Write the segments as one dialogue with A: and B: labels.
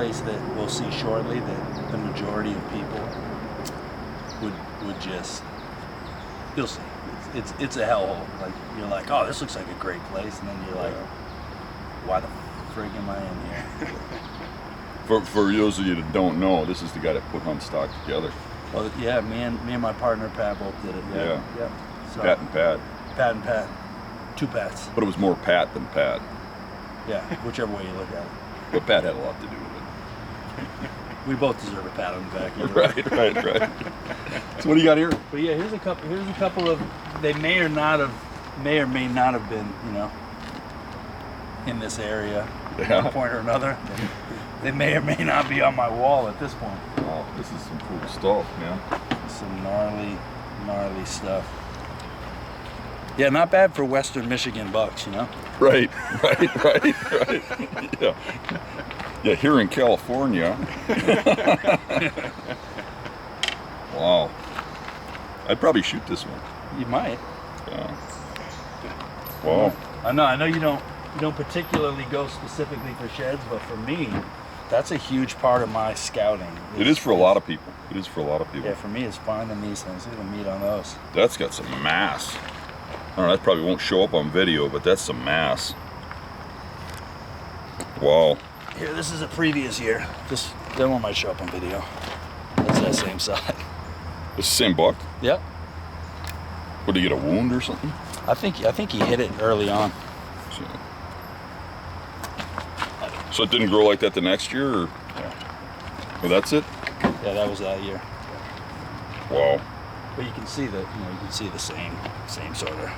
A: place that we'll see shortly that the majority of people would just, you'll see. It's a hellhole. Like, you're like, oh, this looks like a great place, and then you're like, why the frig am I in here?
B: For those of you that don't know, this is the guy that put Hunt Stock together.
A: Well, yeah, me and my partner Pat both did it. Yeah. So,
B: Pat and Pat.
A: Pat and Pat. 2 Pats.
B: But it was more Pat than Pat.
A: Yeah, whichever way you look at it.
B: But Pat had a lot to do with it.
A: We both deserve a pat on the back.
B: Right. So what do you got here?
A: But yeah, here's a couple of, they may or may not have been, you know, in this area at one point or another. They may or may not be on my wall at this point.
B: Oh, this is some cool stuff, man.
A: Some gnarly stuff. Yeah, not bad for Western Michigan bucks, you know?
B: Right. Yeah, here in California. Wow. I'd probably shoot this one.
A: You might.
B: Yeah. Wow.
A: I know you don't particularly go specifically for sheds, but for me, that's a huge part of my scouting.
B: It is for a lot of people. Yeah,
A: for me, it's finding these things. Look at the meat on those.
B: That's got some mass. I don't know, that probably won't show up on video, but that's some mass. Wow.
A: Here, this is a previous year. That one might show up on video. That's that same side.
B: It's the same buck?
A: Yep.
B: What, did he get a wound or something?
A: I think he hit it early on.
B: So it didn't grow like that the next year, or?
A: Yeah.
B: Well, that's it?
A: Yeah, that was that year.
B: Wow.
A: But you can see that, you can see the same sort of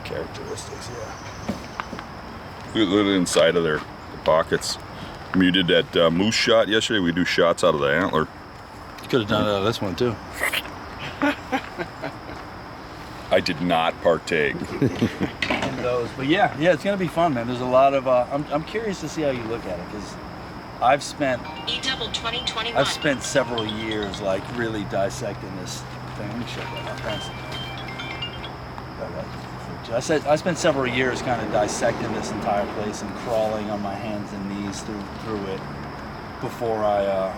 A: characteristics, yeah.
B: Look at the inside of the pockets. I mean, you did that moose shot yesterday. We do shots out of the antler.
A: You could have done it out of this one too.
B: I did not partake.
A: In those, but yeah, it's gonna be fun, man. There's a lot of. I'm curious to see how you look at it, because I've spent several years like really dissecting this thing. Let me show you that. I spent several years kind of dissecting this entire place and crawling on my hands and knees through it before I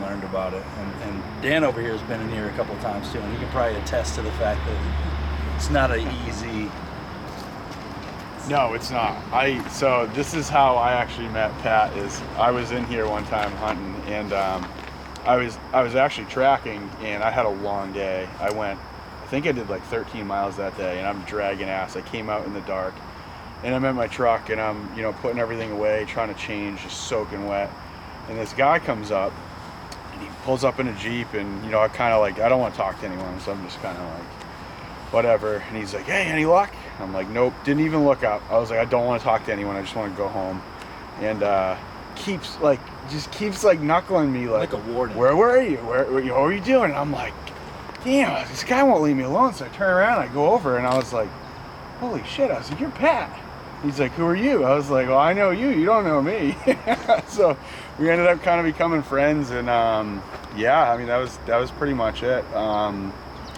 A: learned about it. And Dan over here has been in here a couple of times too, and he can probably attest to the fact that it's not an easy.
C: No, it's not. So this is how I actually met Pat. Is I was in here one time hunting, and I was actually tracking, and I had a long day. I think I did like 13 miles that day, and I'm dragging ass. I came out in the dark, and I'm at my truck, and I'm putting everything away, trying to change, just soaking wet. And this guy comes up, and he pulls up in a Jeep, and I kind of like, I don't want to talk to anyone, so I'm just kind of like, whatever. And he's like, hey, any luck? I'm like, nope, didn't even look up. I was like, I don't want to talk to anyone, I just want to go home. And keeps knuckling me like
A: a warning.
C: Where were you? What were you doing? And I'm like, damn, this guy won't leave me alone. So I turn around, I go over, and I was like, holy shit. I was like, you're Pat. He's like, who are you? I was like, well, I know you. You don't know me. So we ended up kind of becoming friends, and yeah, I mean, that was pretty much it.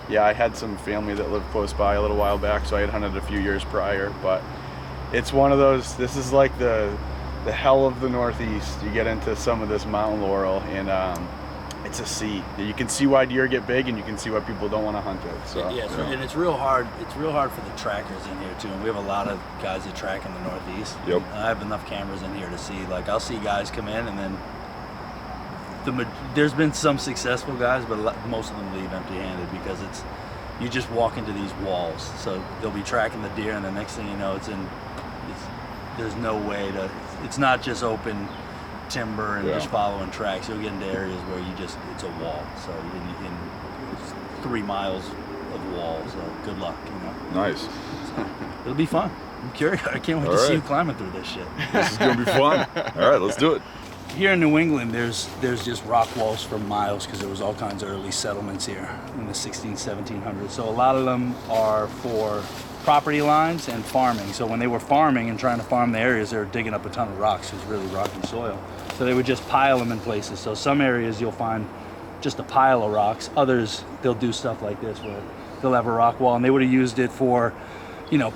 C: Yeah, I had some family that lived close by a little while back, so I had hunted a few years prior. But it's one of those. This is like the hell of the Northeast. You get into some of this mountain laurel, and it's a see. You can see why deer get big, and you can see why people don't want to hunt it. So
A: yeah, and it's real hard. It's real hard for the trackers in here too. And we have a lot of guys that track in the Northeast.
B: Yep.
A: And I have enough cameras in here to see. Like, I'll see guys come in, and then there's been some successful guys, but most of them leave empty-handed, because you just walk into these walls. So they'll be tracking the deer, and the next thing you know, there's no way to. It's not just open timber and just following tracks. You'll get into areas where it's a wall. So it's 3 miles of wall. So good luck.
B: Nice.
A: So it'll be fun. I'm curious. I can't wait to see you climbing through this shit.
B: This is gonna be fun. All right, let's do it.
A: Here in New England, there's just rock walls for miles, because there was all kinds of early settlements here in the 1700s. So a lot of them are for property lines and farming. So when they were farming and trying to farm the areas, they were digging up a ton of rocks. It's really rocky soil. So they would just pile them in places. So some areas you'll find just a pile of rocks. Others, they'll do stuff like this, where they'll have a rock wall, and they would have used it for,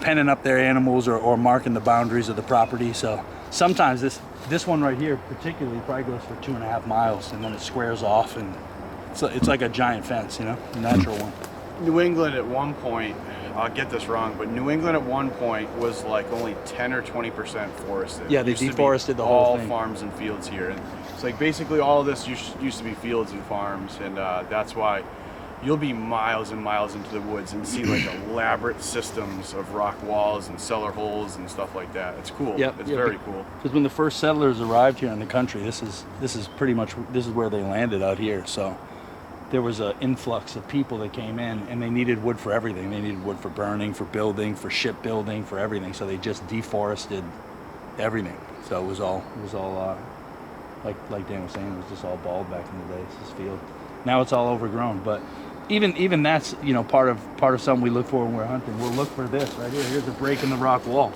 A: penning up their animals or marking the boundaries of the property. So sometimes this one right here particularly probably goes for 2.5 miles, and then it squares off, and it's like a giant fence, you know, a natural one.
C: New England at one point, I'll get this wrong, but New England at one point was like only 10 or 20% forested.
A: Yeah, they
C: Used to be
A: deforested the whole thing.
C: all farms and fields here, and it's like basically all of this used to be fields and farms, and that's why you'll be miles and miles into the woods and see like elaborate systems of rock walls and cellar holes and stuff like that. It's cool.
A: Yep,
C: It's
A: yeah,
C: very cool.
A: Because when the first settlers arrived here in the country, this is pretty much where they landed out here. So there was an influx of people that came in, and they needed wood for everything. They needed wood for burning, for building, for shipbuilding, for everything. So they just deforested everything. So it was all like Dan was saying, it was just all bald back in the day. It's this field. Now it's all overgrown, but even that's, you know, part of something we look for when we're hunting. We'll look for this right here. Here's a break in the rock wall.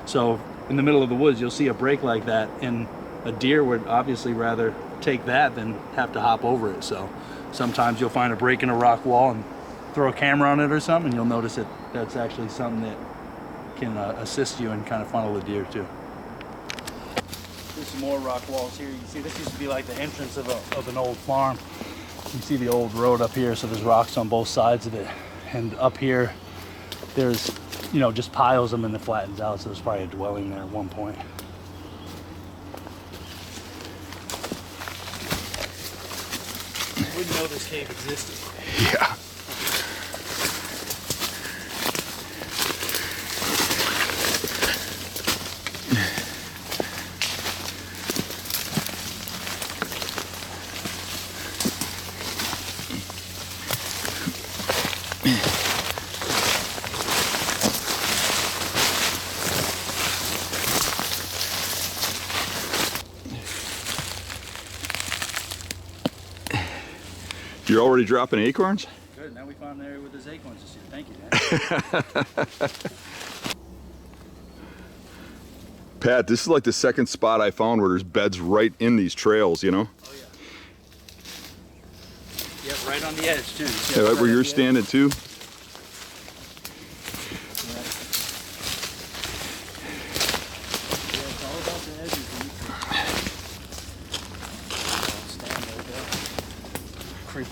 A: So in the middle of the woods, you'll see a break like that, and a deer would obviously rather take that than have to hop over it. So sometimes you'll find a break in a rock wall and throw a camera on it or something, and you'll notice that that's actually something that can assist you and kind of funnel the deer too. There's some more rock walls here. You see, this used to be like the entrance of an old farm. You see the old road up here, so there's rocks on both sides of it. And up here, there's, you know, just piles of them, and it flattens out, so there's probably a dwelling there at one point. I wouldn't know this cave existed.
B: Yeah. You're already dropping acorns?
A: Good, now we found an area with his acorns this year. Thank you, Dan.
B: Pat, this is like the second spot I found where there's beds right in these trails, you know?
A: Oh yeah. Yeah, right on the edge too.
B: Yeah, right where you're standing too.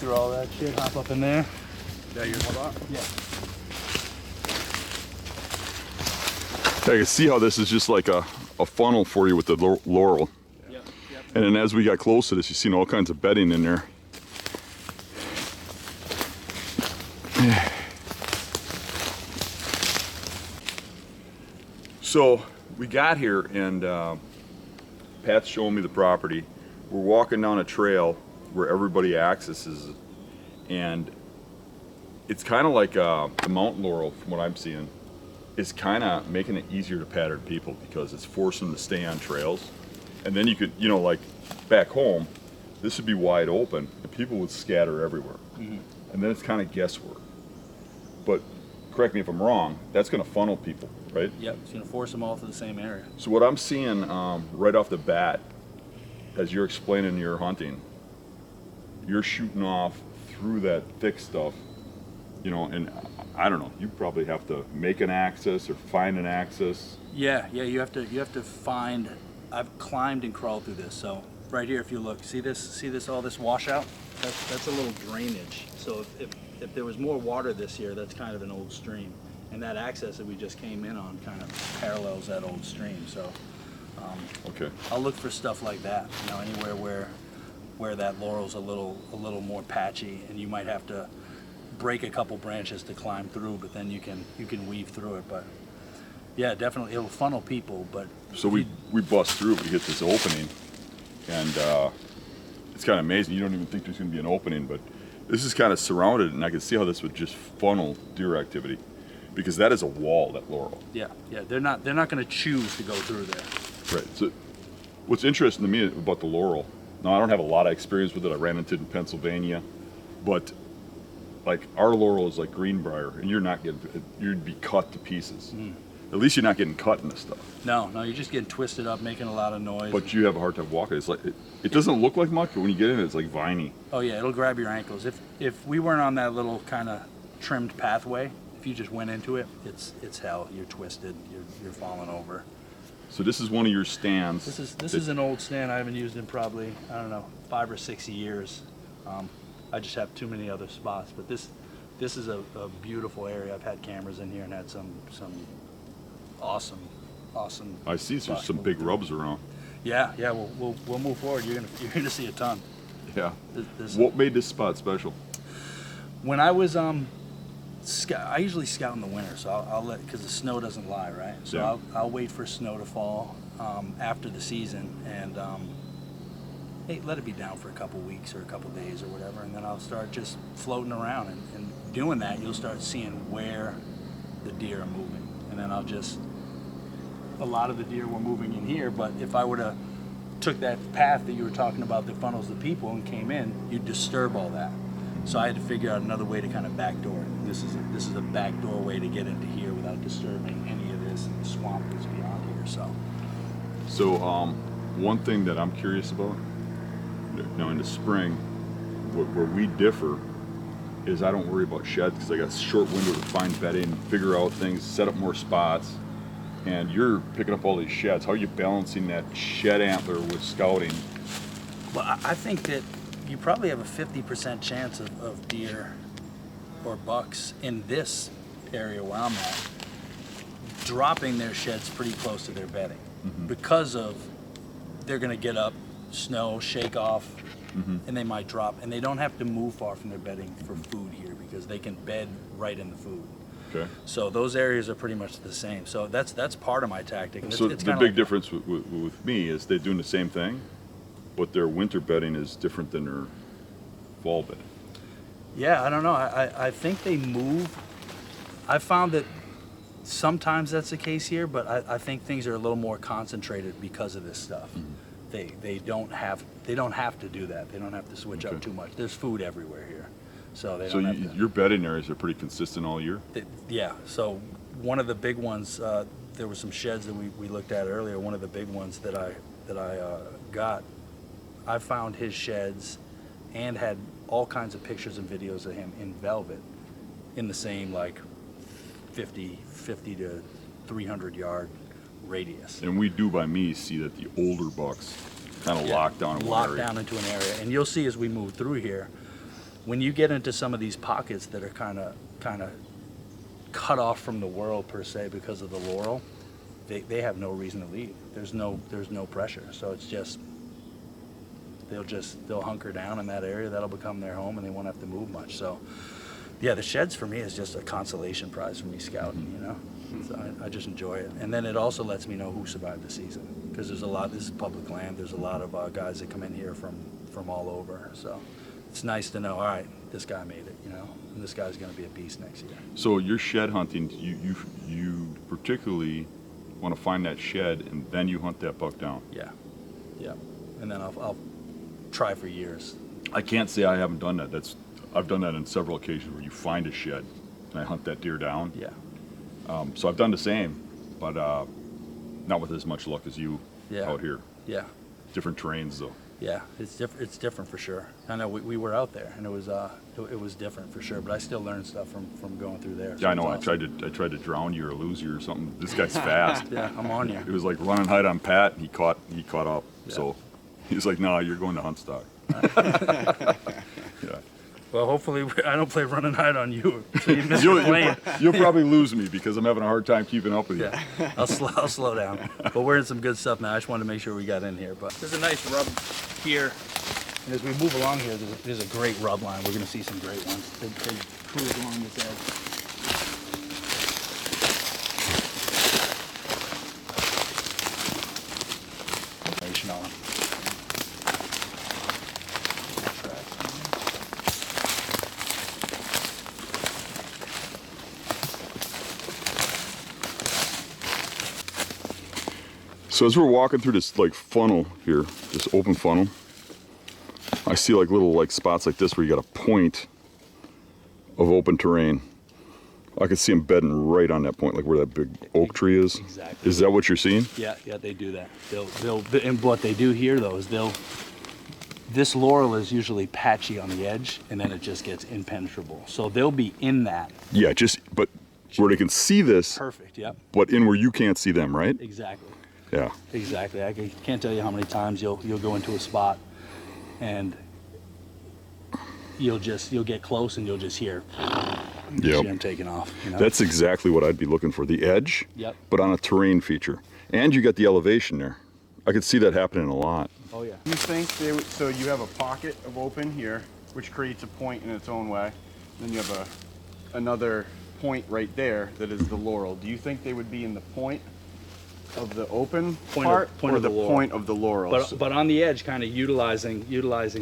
A: Through all that shit, hop up in there.
C: Is that your spot?
A: Yeah.
B: I can see how this is just like a funnel for you with the laurel.
A: Yep.
B: And then as we got close to this, you've seen all kinds of bedding in there. So we got here and Pat's showing me the property. We're walking down a trail where everybody accesses it, and it's kind of like the mountain laurel, from what I'm seeing, is kind of making it easier to pattern people because it's forcing them to stay on trails. And then you could, you know, like back home, this would be wide open and people would scatter everywhere.
A: Mm-hmm.
B: And then it's kind of guesswork. But correct me if I'm wrong, that's going to funnel people, right?
A: Yep, it's gonna force them all to the same area.
B: So what I'm seeing right off the bat, as you're explaining your hunting, you're shooting off through that thick stuff, you know, and I don't know, you probably have to make an access or find an access.
A: Yeah, you have to find. I've climbed and crawled through this. So right here, if you look, see this, all this washout? That's a little drainage. So if there was more water this year, that's kind of an old stream, and that access that we just came in on kind of parallels that old stream. So
B: Okay.
A: I'll look for stuff like that. You know, anywhere where that laurel's a little more patchy, and you might have to break a couple branches to climb through, but then you can weave through it. But yeah, definitely it'll funnel people. But
B: So we bust through, we hit this opening, and it's kind of amazing. You don't even think there's going to be an opening, but this is kind of surrounded, and I can see how this would just funnel deer activity, because that is a wall, that laurel.
A: yeah, they're not going to choose to go through there.
B: Right. So what's interesting to me about the laurel, now I don't have a lot of experience with it. I ran into it in Pennsylvania, but like our laurel is like greenbrier, and you'd be cut to pieces. At least you're not getting cut in this stuff.
A: No, you're just getting twisted up, making a lot of noise.
B: But you have a hard time walking. It's like it doesn't look like much, but when you get in it, it's like viney.
A: Oh yeah, it'll grab your ankles. If we weren't on that little kind of trimmed pathway, if you just went into it, it's hell. You're twisted. You're falling over.
B: So this is one of your stands.
A: This is an old stand I haven't used in probably, I don't know, 5 or 6 years. I just have too many other spots, but this is a beautiful area. I've had cameras in here and had some awesome.
B: I see there's some big rubs around.
A: Yeah, we'll move forward. You're gonna see a ton.
B: Yeah. What made this spot special?
A: When I was I usually scout in the winter, so I'll let, because the snow doesn't lie, right? So
B: Yeah.
A: I'll wait for snow to fall after the season, and hey, let it be down for a couple weeks or a couple days or whatever, and then I'll start just floating around, and doing that, you'll start seeing where the deer are moving, and then a lot of the deer were moving in here, but if I would have took that path that you were talking about that funnels the people and came in, you'd disturb all that. So I had to figure out another way to kind of backdoor it. This is a backdoor way to get into here without disturbing any of this, and the swamp is beyond here.
B: So one thing that I'm curious about, now in the spring, where we differ is I don't worry about sheds because I got a short window to find bedding, figure out things, set up more spots. And you're picking up all these sheds. How are you balancing that shed antler with scouting?
A: Well, I think that you probably have a 50% chance of deer or bucks in this area where I'm at dropping their sheds pretty close to their bedding, because of they're going to get up, snow, shake off, and they might drop. And they don't have to move far from their bedding for food here because they can bed right in the food.
B: Okay.
A: So those areas are pretty much the same. So that's part of my tactic.
B: So the big difference with me is they're doing the same thing, but their winter bedding is different than their fall bedding.
A: Yeah, I don't know. I think they move. I found that sometimes that's the case here, but I think things are a little more concentrated because of this stuff. They don't have to do that. They don't have to switch up too much. There's food everywhere here. So they don't have to.
B: Your bedding areas are pretty consistent all year?
A: Yeah. So one of the big ones, there were some sheds that we looked at earlier. One of the big ones that I got, I found his sheds and had all kinds of pictures and videos of him in velvet in the same like 50 to 300 yard radius.
B: And we do by me see that the older bucks kind of lock down in one area.
A: Lock down into an area. And you'll see as we move through here, when you get into some of these pockets that are kind of cut off from the world per se because of the Laurel, they have no reason to leave. There's no pressure. So it's just they'll hunker down in that area. That'll become their home, and they won't have to move much. So yeah, the sheds for me is just a consolation prize for me scouting. You know, so I just enjoy it. And then it also lets me know who survived the season, because there's a lot. This is public land. There's a lot of guys that come in here from all over. So it's nice to know, all right, this guy made it, you know, and this guy's going to be a beast next year.
B: So your shed hunting, you particularly want to find that shed, and then you hunt that buck down.
A: Yeah, and then I'll try for years.
B: I can't say I haven't done that. I've done that on several occasions where you find a shed and I hunt that deer down.
A: Yeah.
B: So I've done the same, but not with as much luck as you out here.
A: Yeah.
B: Different terrains though.
A: Yeah, it's different for sure. I know we were out there, and it was different for sure. But I still learned stuff from going through there. So
B: Yeah, I know.
A: awesome.
B: I tried to drown you or lose you or something. This guy's fast.
A: Yeah, I'm on you.
B: It was like running hide on Pat. And he caught up.
A: Yeah.
B: So he's like, "No, you're going to hunt stock." Yeah.
A: Well, hopefully I don't play run and hide on you, so you miss your plane.
B: You'll probably lose me because I'm having a hard time keeping up with you.
A: Yeah, I'll slow down. But we're in some good stuff now. I just wanted to make sure we got in here. But there's a nice rub here, and as we move along here, there's a great rub line. We're going to see some great ones. They cruise along this edge. On them.
B: So as we're walking through this like funnel here, this open funnel, I see like little like spots like this where you got a point of open terrain. I can see them bedding right on that point, like where that big oak tree is.
A: Exactly.
B: Is that what you're seeing?
A: Yeah, they do that. And what they do here though is this laurel is usually patchy on the edge, and then it just gets impenetrable. So they'll be in that.
B: Yeah, but where they can see this.
A: Perfect. Yep.
B: But in where you can't see them, right?
A: Exactly.
B: Yeah.
A: Exactly. Can't tell you how many times you'll go into a spot and you'll get close and you'll just hear them taking off. You know?
B: That's exactly what I'd be looking for. The edge, but on a terrain feature. And you got the elevation there. I could see that happening a lot.
A: Oh yeah.
C: You think they would, so you have a pocket of open here, which creates a point in its own way. Then you have another point right there that is the Laurel. Do you think they would be in the point of the open point or the point of the Laurel?
A: But on the edge, kind of utilizing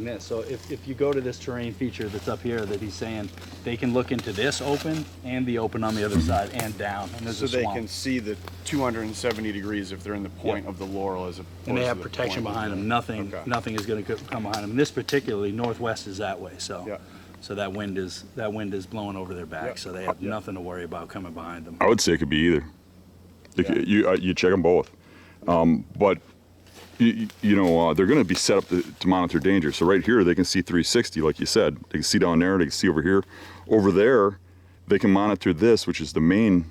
A: this. So if you go to this terrain feature that's up here that he's saying, they can look into this open and the open on the other side and down. And there's
C: so they can see the 270 degrees if they're in the point of the Laurel as opposed to
A: and they have
C: the
A: protection
C: point
A: behind them. Nothing is going to come behind them. And this particularly northwest is that way. So so that wind is blowing over their back. So they have nothing to worry about coming behind them.
B: I would say it could be either. You check them both, but you know they're going to be set up to monitor danger. So right here they can see 360, like you said. They can see down there. They can see over here. Over there, they can monitor this, which is the main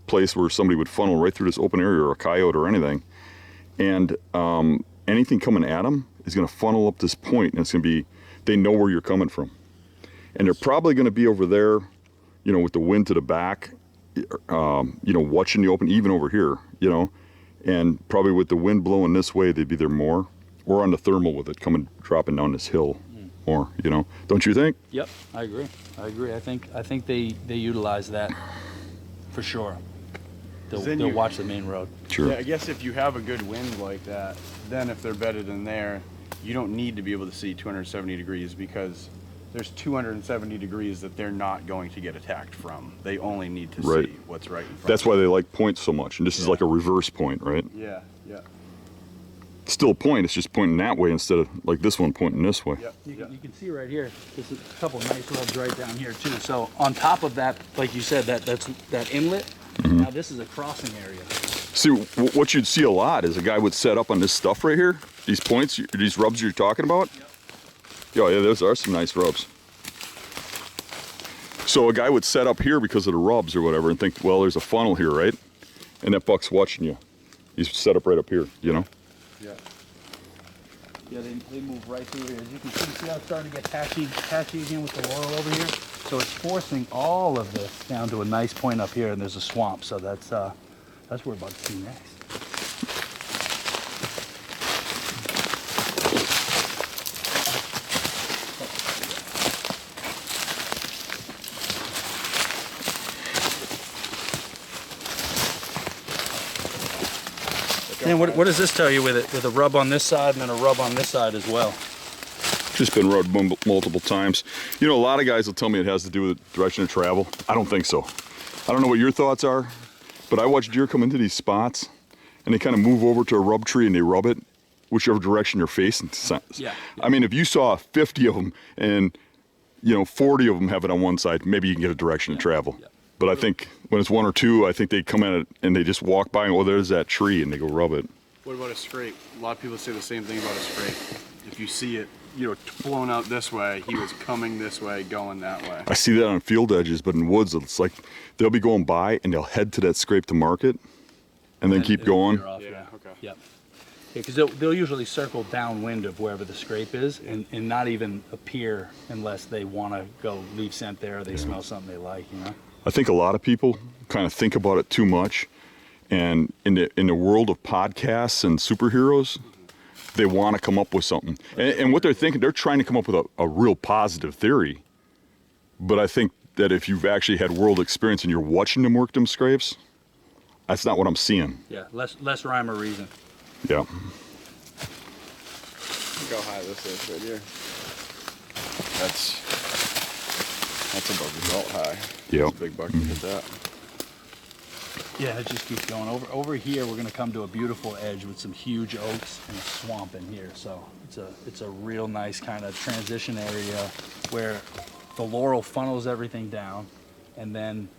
B: place where somebody would funnel right through this open area, or a coyote or anything. And anything coming at them is going to funnel up this point, and it's going to be. They know where you're coming from, and they're probably going to be over there, you know, with the wind to the back. You know, watching the open, even over here, you know, and probably with the wind blowing this way, they'd be there more, or on the thermal with it dropping down this hill more, you know, don't you think?
A: Yep, I agree. I think they utilize that for sure. They'll watch the main road.
B: Sure.
C: Yeah, I guess if you have a good wind like that, then if they're bedded in there, you don't need to be able to see 270 degrees because there's 270 degrees that they're not going to get attacked from. They only need to see what's right in front.
B: That's why they like points so much. And this is like a reverse point, right?
C: Yeah.
B: It's still a point, it's just pointing that way instead of like this one pointing this way.
A: You can see right here, there's a couple of nice rubs right down here too. So on top of that, like you said, that's that inlet. Now this is a crossing area.
B: See, what you'd see a lot is a guy would set up on this stuff right here, these points, these rubs you're talking about. Yeah, those are some nice rubs. So a guy would set up here because of the rubs or whatever and think, well, there's a funnel here, right? And that buck's watching you. He's set up right up here, you know?
A: Yeah, they move right through here. As you can see how it's starting to get patchy again with the Laurel over here. So it's forcing all of this down to a nice point up here, and there's a swamp. So that's what we're about to see next. And what does this tell you with it? With a rub on this side and then a rub on this side as well?
B: Just been rubbed multiple times. You know, a lot of guys will tell me it has to do with the direction of travel. I don't think so. I don't know what your thoughts are, but I watch deer come into these spots and they kind of move over to a rub tree and they rub it whichever direction you're facing.
A: Yeah.
B: I mean, if you saw 50 of them and, you know, 40 of them have it on one side, maybe you can get a direction of travel. Yeah. But I think when it's one or two, I think they come at it and they just walk by and, oh, there's that tree, and they go rub it.
C: What about a scrape? A lot of people say the same thing about a scrape. If you see it, you know, blown out this way, he was coming this way, going that way.
B: I see that on field edges, but in woods, it's like they'll be going by and they'll head to that scrape to market and then keep going.
C: Yeah, okay.
A: Yep. Because they'll usually circle downwind of wherever the scrape is and not even appear unless they want to go leave scent there or they smell something they like, you know?
B: I think a lot of people kind of think about it too much, and in the world of podcasts and superheroes, they want to come up with something. And what they're thinking, they're trying to come up with a real positive theory. But I think that if you've actually had world experience and you're watching them work them scrapes, that's not what I'm seeing.
A: Yeah, less rhyme or reason.
B: Yeah.
C: Look how high this is right here. That's above the belt high.
B: Yeah.
C: That's a big buck to hit that.
A: Yeah, it just keeps going. Over here, we're going to come to a beautiful edge with some huge oaks and a swamp in here. So it's a real nice kind of transition area where the Laurel funnels everything down, and then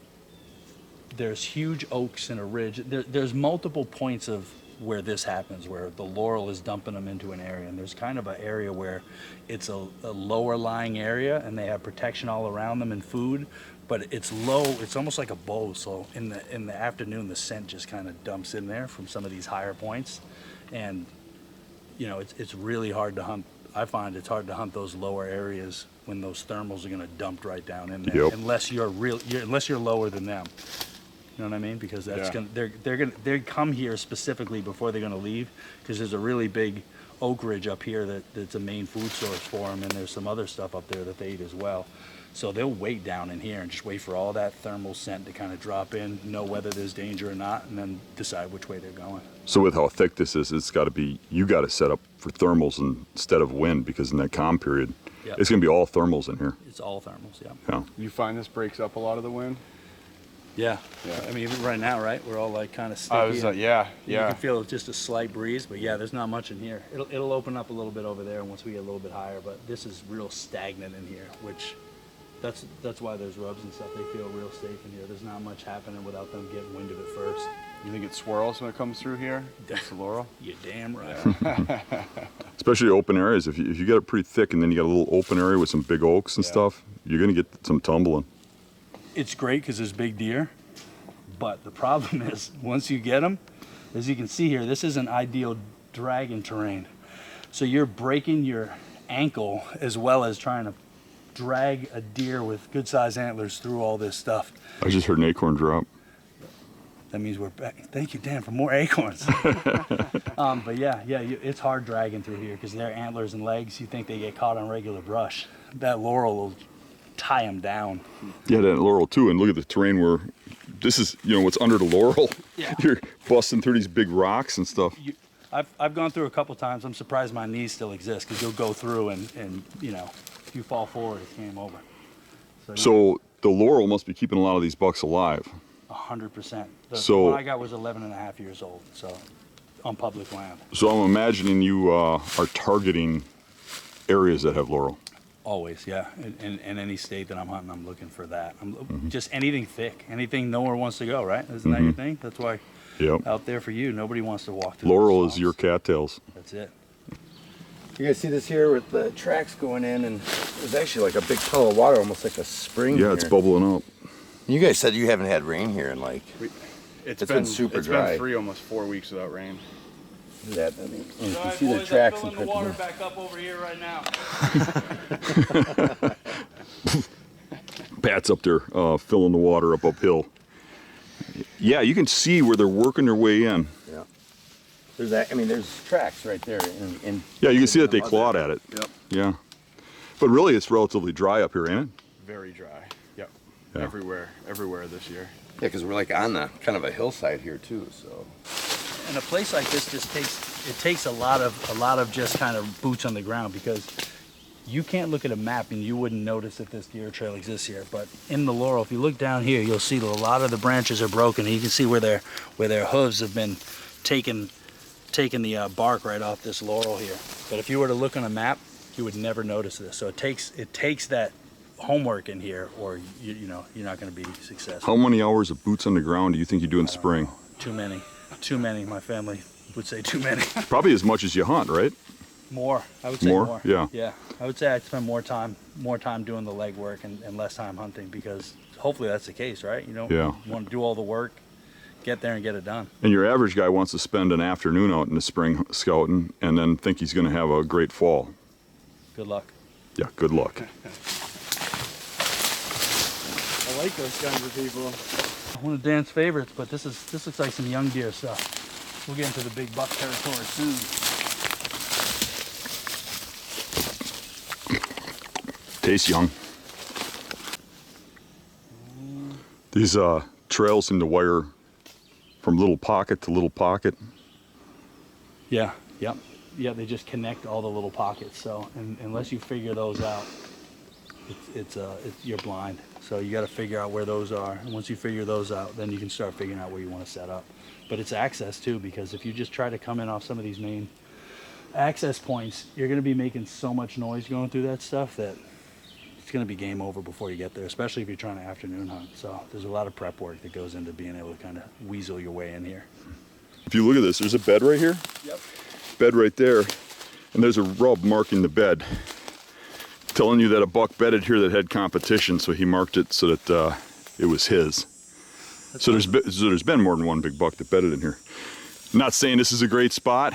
A: there's huge oaks and a ridge. There's multiple points of where this happens, where the Laurel is dumping them into an area, and there's kind of an area where it's a lower lying area, and they have protection all around them and food, but it's low. It's almost like a bow. So in the afternoon, the scent just kind of dumps in there from some of these higher points, and you know, it's really hard to hunt. I find it's hard to hunt those lower areas when those thermals are going to dump right down in there,
B: Yep.
A: unless you're lower than them. You know what I mean? Because that's they come here specifically before they're gonna leave, because there's a really big oak ridge up here that's a main food source for them, and there's some other stuff up there that they eat as well. So they'll wait down in here and just wait for all that thermal scent to kind of drop in, know whether there's danger or not, and then decide which way they're going.
B: So with how thick this is, it's got to be, you got to set up for thermals instead of wind, because in that calm period,
A: Yep.
B: it's going to be all thermals in here.
A: It's all thermals, yeah.
B: Yeah.
C: You find this breaks up a lot of the wind?
A: Yeah.
C: Yeah.
A: I mean, even right now, right? We're all like kind of sticky.
C: I was yeah.
A: You can feel just a slight breeze, but yeah, there's not much in here. It'll open up a little bit over there once we get a little bit higher, but this is real stagnant in here, which that's why there's rubs and stuff. They feel real safe in here. There's not much happening without them getting wind of it first.
C: You think it swirls when it comes through here? That's the Laurel?
A: You're damn right.
B: Especially open areas. If you get it pretty thick and then you got a little open area with some big oaks and
C: Yeah.
B: stuff, you're going to get some tumbling.
A: It's great because there's big deer, but the problem is once you get them, as you can see here, this isn't ideal dragging terrain. So you're breaking your ankle as well as trying to drag a deer with good sized antlers through all this stuff.
B: I just heard an acorn drop.
A: That means we're back. Thank you, Dan, for more acorns. But yeah, it's hard dragging through here because their antlers and legs, you think they get caught on regular brush. That Laurel will tie them down.
B: Yeah, that Laurel too. And look at the terrain where this is, what's under the Laurel.
A: Yeah.
B: You're busting through these big rocks and stuff.
A: I've gone through a couple times. I'm surprised my knees still exist because you'll go through and if you fall forward, it's game over.
B: So the Laurel must be keeping a lot of these bucks alive.
A: 100%. The
B: So-
A: one I got was 11 and a half years old, so on public land.
B: So I'm imagining you are targeting areas that have Laurel.
A: Always, yeah. In any state that I'm hunting, I'm looking for that. Just anything thick, anything nowhere wants to go, right? Isn't that your thing? That's why
B: Yep.
A: out there for you, nobody wants to walk through
B: Laurel
A: those
B: is your
A: swamps.
B: cattails.
A: That's it.
D: You guys see this here with the tracks going in, and there's actually like a big puddle of water, almost like a spring.
B: Yeah,
D: here.
B: it's bubbling up.
D: You guys said you haven't had rain here in like
C: It's
D: been super dry.
C: been almost 4 weeks without rain.
D: that. I mean, and you can see the tracks and
A: the water back up over here right now.
B: Pat's up there filling the water up uphill. Yeah, you can see where they're working their way in.
D: Yeah. There's that. I mean, there's tracks right there. And
B: Yeah, you can see that they
D: mud
B: clawed
D: there.
B: at it.
C: Yep.
B: Yeah. But really, it's relatively dry up here, ain't it?
C: Very dry. Yep.
B: Yeah.
C: Everywhere this year.
D: Yeah, because we're like on the kind of a hillside here too. So
A: And a place like this just takes a lot of just kind of boots on the ground, because you can't look at a map and you wouldn't notice that this deer trail exists here. But in the Laurel, if you look down here, you'll see that a lot of the branches are broken. And you can see where their hooves have been taking the bark right off this Laurel here. But if you were to look on a map, you would never notice this. So it takes that homework in here, or you're not going to be successful.
B: How many hours of boots on the ground do you think you do in spring?
A: Too many. My family would say too many.
B: Probably as much as you hunt, right?
A: More, I would say
B: More?
A: more.
B: Yeah.
A: Yeah, I would say I'd spend more time doing the legwork and less time hunting, because hopefully that's the case, right? You know,
B: Yeah.
A: you want to do all the work, get there and get it done.
B: And your average guy wants to spend an afternoon out in the spring scouting and then think he's going to have a great fall.
A: Good luck.
B: Yeah, good luck.
C: I like those kinds of people.
A: One of Dan's favorites, but this looks like some young deer stuff. We'll get into the big buck territory soon.
B: Tastes young. These trails seem to wire from little pocket to little pocket.
A: Yeah, yep. Yeah, they just connect all the little pockets. So unless you figure those out, it's you're blind. So you got to figure out where those are. And once you figure those out, then you can start figuring out where you want to set up. But it's access too, because if you just try to come in off some of these main access points, you're going to be making so much noise going through that stuff that it's going to be game over before you get there, especially if you're trying to afternoon hunt. So there's a lot of prep work that goes into being able to kind of weasel your way in here.
B: If you look at this, there's a bed right here.
A: Yep.
B: Bed right there, and there's a rub marking the bed, telling you that a buck bedded here that had competition, so he marked it so that it was his. So there's been more than one big buck that bedded in here. I'm not saying this is a great spot,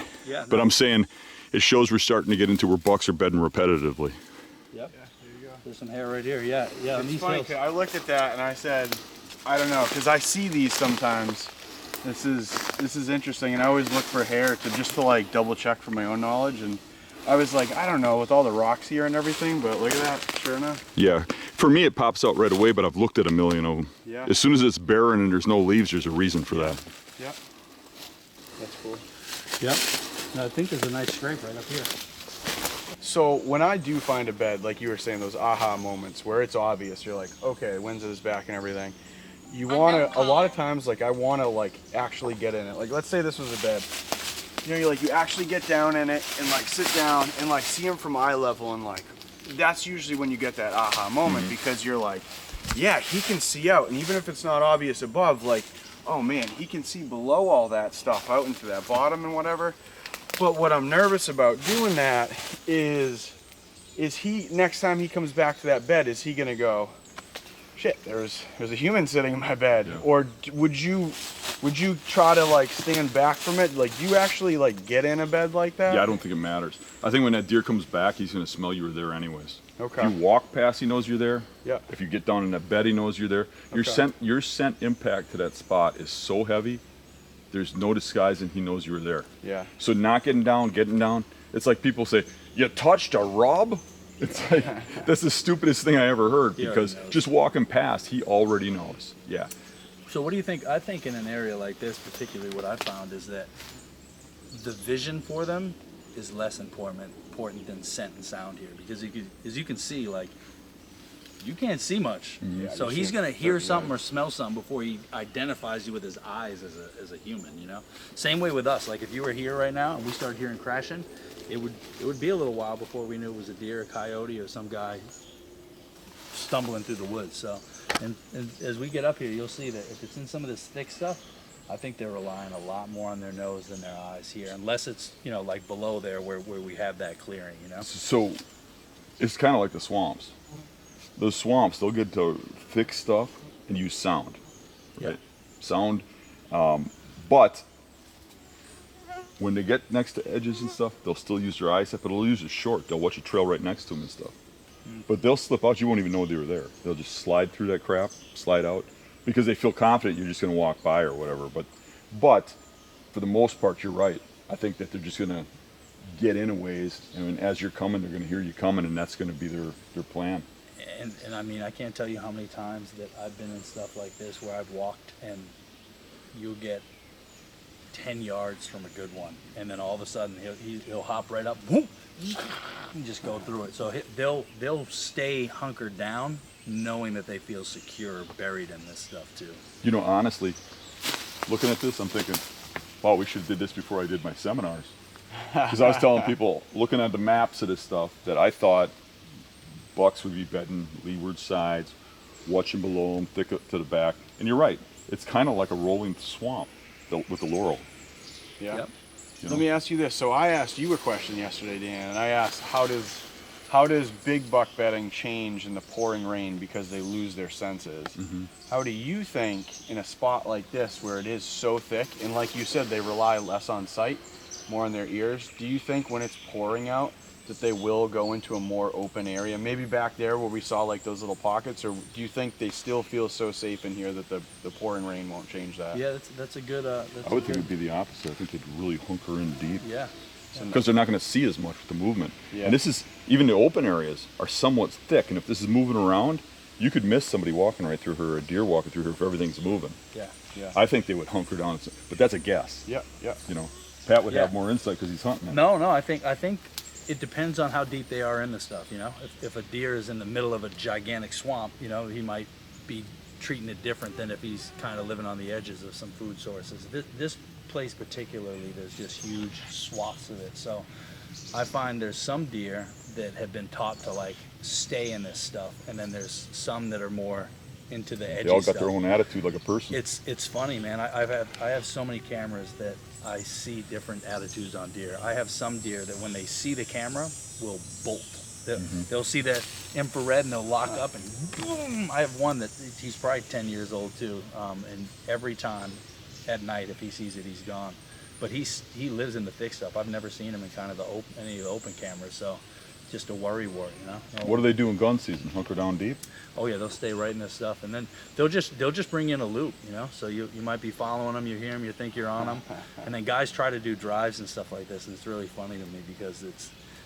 B: but I'm saying it shows we're starting to get into where bucks are bedding repetitively.
A: Yep.
C: Yeah, there you go.
A: There's some hair right here. Yeah. Yeah.
C: It's funny, 'cause I looked at that and I said, I don't know, because I see these sometimes. This is interesting, and I always look for hair to like double check for my own knowledge. And I was like, I don't know, with all the rocks here and everything, but look at that, sure enough.
B: Yeah, for me it pops out right away, but I've looked at a million of them.
C: Yeah.
B: As soon as it's barren and there's no leaves, there's a reason for that.
C: Yep. That's cool.
A: Yep. No, I think there's a nice scrape right up here.
C: So when I do find a bed, like you were saying, those aha moments where it's obvious, you're like, okay, when's his back and everything. You want to, a lot of times, like I want to like actually get in it. Like let's say this was a bed. You know, you actually get down in it and like sit down and like see him from eye level, and like that's usually when you get that aha moment, because you're like, yeah, he can see out, and even if it's not obvious above, like, oh man, he can see below all that stuff out into that bottom and whatever. But what I'm nervous about doing that is he, next time he comes back to that bed, is he gonna go, shit, there's a human sitting in my bed?
B: Yeah.
C: Or would you try to like stand back from it? Like, do you actually like get in a bed like that?
B: Yeah, I don't think it matters. I think when that deer comes back, he's gonna smell you were there anyways.
C: Okay.
B: If you walk past, he knows you're there.
C: Yeah.
B: If you get down in that bed, he knows you're there. Your scent impact to that spot is so heavy, there's no disguising, he knows you were there.
C: Yeah.
B: So not getting down, it's like people say, you touched a rub? It's like, that's the stupidest thing I ever heard,
A: He
B: because
A: already knows.
B: just walking past, he already knows. Yeah.
A: So what do you think? I think in an area like this, particularly, what I found is that the vision for them is less important than scent and sound here, because as you can see, like, you can't see much. So he's gonna hear something or smell something before he identifies you with his eyes as a human. You know. Same way with us. Like if you were here right now and we started hearing crashing, it would be a little while before we knew it was a deer, a coyote, or some guy stumbling through the woods. So, and as we get up here, you'll see that if it's in some of this thick stuff, I think they're relying a lot more on their nose than their eyes here, unless it's, you know, like below there where we have that clearing, you know.
B: So it's kind of like the swamps. Those swamps, they'll get to thick stuff and use sound, right?
A: Yeah.
B: Sound, but when they get next to edges and stuff, they'll still use their eyesight, but they'll use it short. They'll watch a trail right next to them and stuff. But they'll slip out. You won't even know they were there. They'll just slide through that crap, slide out, because they feel confident you're just going to walk by or whatever. But for the most part, you're right. I think that they're just going to get in a ways, and as you're coming, they're going to hear you coming, and that's going to be their plan.
A: And I mean, I can't tell you how many times that I've been in stuff like this where I've walked and you'll get 10 yards from a good one, and then all of a sudden he'll hop right up, whoop, and just go through it. So they'll stay hunkered down, knowing that they feel secure buried in this stuff too.
B: You know, honestly, looking at this, I'm thinking, wow, we should have did this before I did my seminars. Because I was telling people, looking at the maps of this stuff, that I thought bucks would be bedding leeward sides, watching below them, thick up to the back. And you're right, it's kind of like a rolling swamp with the Laurel.
C: Yeah.
A: Yep.
B: You know?
C: Let me ask you this. So I asked you a question yesterday, Dan, and I asked, how does big buck bedding change in the pouring rain because they lose their senses? How do you think in a spot like this where it is so thick, and like you said, they rely less on sight, more on their ears, do you think when it's pouring out that they will go into a more open area, maybe back there where we saw like those little pockets, or do you think they still feel so safe in here that the pouring rain won't change that?
A: Yeah, that's a good.
B: I would think it'd be the opposite. I think they'd really hunker in deep.
A: Yeah.
B: Because they're not going to see as much with the movement.
C: Yeah.
B: And this is, even the open areas are somewhat thick, and if this is moving around, you could miss somebody walking right through her, or a deer walking through her if everything's moving.
A: Yeah.
C: Yeah.
B: I think they would hunker down, but that's a guess.
C: Yeah. Yeah.
B: You know, Pat would
A: Yeah.
B: have more insight because he's hunting it.
A: No, I think it depends on how deep they are in the stuff. You know, if a deer is in the middle of a gigantic swamp, you know, he might be treating it different than if he's kind of living on the edges of some food sources. This place particularly, there's just huge swaths of it. So I find there's some deer that have been taught to like stay in this stuff, and then there's some that are more into the edgy
B: They all got
A: stuff.
B: their own attitude like a person.
A: It's funny, man. I have so many cameras that I see different attitudes on deer. I have some deer that when they see the camera will bolt. They'll see that infrared and they'll lock up and boom. I have one that he's probably 10 years old too, and every time at night if he sees it, he's gone. But he lives in the thick stuff. I've never seen him in kind of any of the open cameras, so just a worry wart, you know.
B: What do they do in gun season? Hunker down deep?
A: Oh yeah, they'll stay right in this stuff, and then they'll just bring in a loop, you know. So you might be following them, you hear them, you think you're on them, and then guys try to do drives and stuff like this, and it's really funny to me because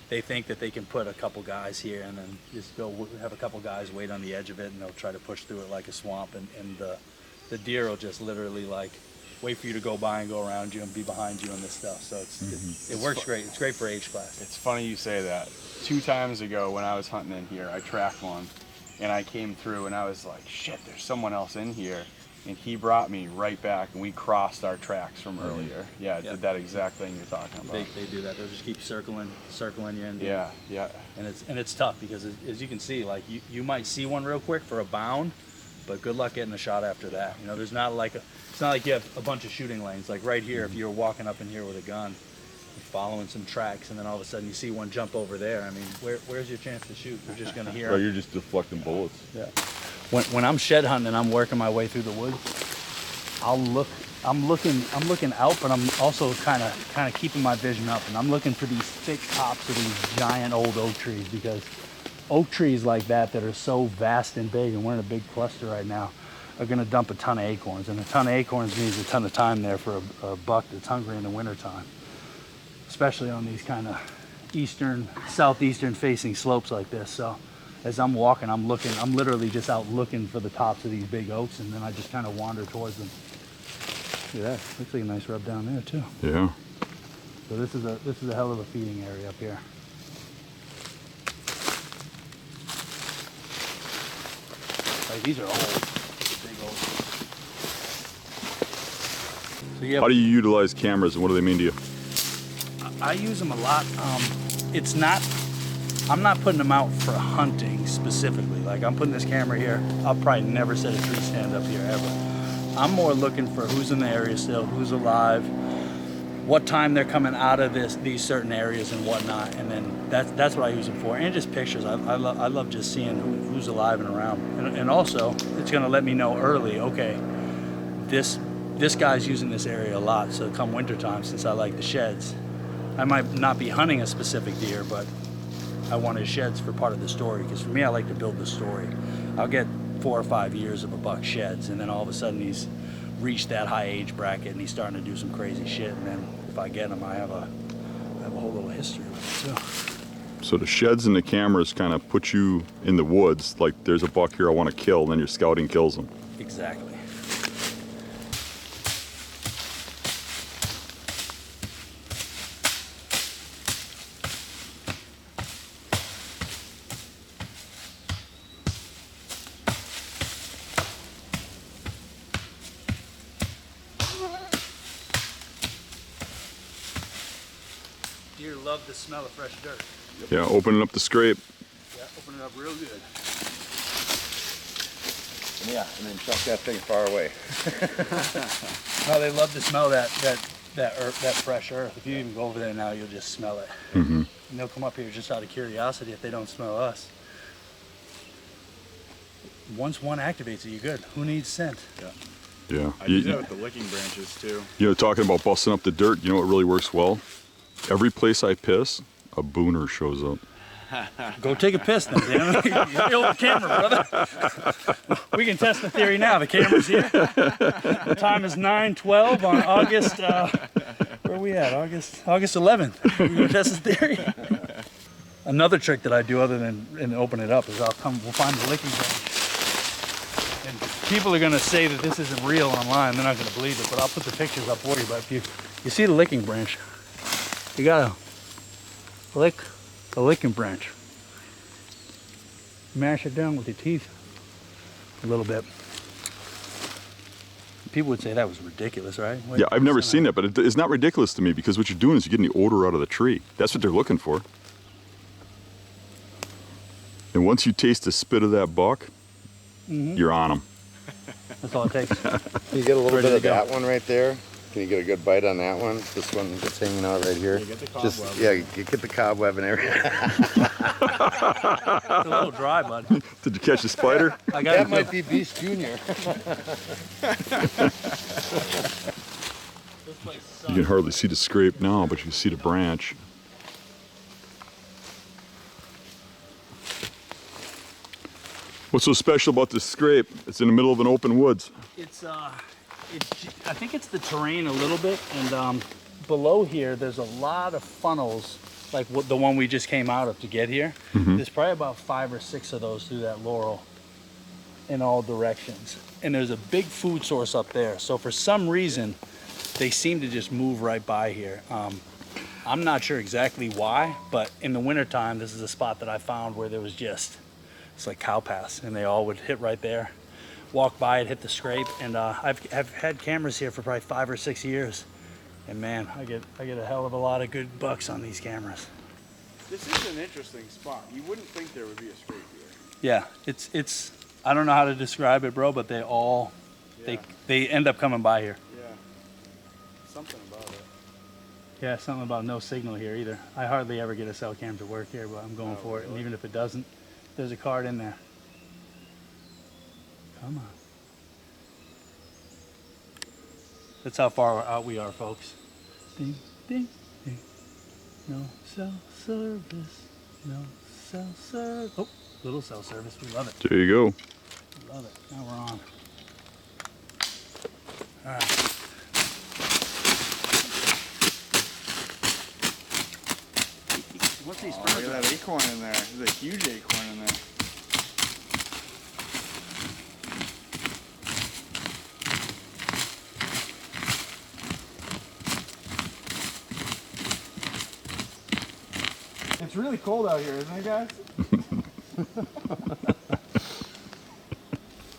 A: they think that they can put a couple guys here and then just go have a couple guys wait on the edge of it, and they'll try to push through it like a swamp, and the deer will just literally like wait for you to go by and go around you and be behind you and this stuff. So it works great. It's great for age class.
C: It's funny you say that. 2 times ago when I was hunting in here, I tracked one, and I came through and I was like, shit, there's someone else in here. And he brought me right back, and we crossed our tracks from earlier. Yeah, it did that exact thing you're talking about.
A: They do that. They'll just keep circling you in.
C: Yeah.
A: And it's tough because as you can see, like you might see one real quick for a bound, but good luck getting a shot after that. You know, it's not like you have a bunch of shooting lanes. Like right here, if you're walking up in here with a gun, following some tracks, and then all of a sudden you see one jump over there. I mean, where's your chance to shoot? You're just gonna hear.
B: Right, you're just deflecting bullets.
A: Yeah. When I'm shed hunting and I'm working my way through the woods, I'm looking out, but I'm also kind of keeping my vision up, and I'm looking for these thick tops of these giant old oak trees, because oak trees like that are so vast and big, and we're in a big cluster right now, are going to dump a ton of acorns, and a ton of acorns means a ton of time there for a buck that's hungry in the wintertime, especially on these kind of southeastern facing slopes like this. So as I'm walking, I'm literally just out looking for the tops of these big oaks, and then I just kind of wander towards them. Look at that, looks like a nice rub down there too.
B: Yeah.
A: So this is a hell of a feeding area up here. Like, these are old, big old. So yeah.
B: How do you utilize cameras, and what do they mean to you?
A: I use them a lot. I'm not putting them out for hunting specifically. Like, I'm putting this camera here. I'll probably never set a tree stand up here ever. I'm more looking for who's in the area still, who's alive, what time they're coming out of these certain areas and whatnot, and then that's what I use them for. And just pictures. I love just seeing who's alive and around. And also, it's going to let me know early. Okay, this guy's using this area a lot. So come wintertime, since I like the sheds, I might not be hunting a specific deer, but I wanted sheds for part of the story, because for me, I like to build the story. I'll get 4 or 5 years of a buck sheds, and then all of a sudden he's reached that high age bracket and he's starting to do some crazy shit, and then if I get him, I have a whole little history with it too.
B: So the sheds and the cameras kind of put you in the woods, like there's a buck here I want to kill, and then your scouting kills him.
A: Exactly. Deer love the smell of fresh dirt.
B: Yeah, opening up the scrape.
A: Yeah, open it up real good.
D: Yeah, and then chuck that thing far away.
A: No, they love to smell that fresh earth. If you even go over there now, you'll just smell it.
B: Mm-hmm.
A: And they'll come up here just out of curiosity if they don't smell us. Once one activates it, you're good. Who needs scent?
B: Yeah.
C: I do that with the licking branches too.
B: You know, talking about busting up the dirt, you know what really works well? Every place I piss, a booner shows up.
A: Go take a piss then, damn it. You're the old camera, brother. We can test the theory now. The camera's here. The time is 9:12 on August, where are we at? August 11th. We can test the theory. Another trick that I do other than open it up is we'll find the licking branch. And people are gonna say that this isn't real online. They're not gonna believe it, but I'll put the pictures up for you. But if you see the licking branch, you gotta lick the licking branch. Mash it down with your teeth a little bit. People would say that was ridiculous, right?
B: Yeah, I've never seen that, but it's not ridiculous to me, because what you're doing is you're getting the odor out of the tree. That's what they're looking for. And once you taste the spit of that buck, you're on them.
A: That's all it takes.
D: Can you get a little
A: Ready
D: bit
A: to
D: of
A: go.
D: that one right there? Can you get a good bite on that one? This one that's hanging out right here.
C: Yeah, get the
D: Just
C: cobweb.
D: yeah, get the cobweb and everything.
A: It's a little dry, bud.
B: Did you catch a spider?
A: I got
D: That
A: it.
D: might be Beast Junior.
B: You can hardly see the scrape now, but you can see the branch. What's so special about this scrape? It's in the middle of an open woods.
A: I think it's the terrain a little bit, and below here there's a lot of funnels, like the one we just came out of to get here. There's probably about 5 or 6 of those through that Laurel in all directions, and there's a big food source up there. So for some reason, they seem to just move right by here. I'm not sure exactly why, but in the wintertime, this is a spot that I found where there was just, it's like cow paths, and they all would hit right there. Walk by it, hit the scrape, and I've had cameras here for probably 5 or 6 years, and man, I get a hell of a lot of good bucks on these cameras.
C: This is an interesting spot. You wouldn't think there would be a scrape here.
A: Yeah, it's I don't know how to describe it, bro, but they all they end up coming by here.
C: Yeah. Something about it.
A: Yeah, something about no signal here either. I hardly ever get a cell cam to work here, but I'm going for it, and even if it doesn't, there's a card in there. Come on. That's how far out we are, folks. Ding, ding, ding. No cell service. No cell service. Oh, little cell service. We love it.
B: There you go.
A: We love it. Now we're on. All right. What's these
C: Oh,
A: birds?
C: look at that acorn in there. There's a huge acorn in there. It's really cold out here, isn't it, guys?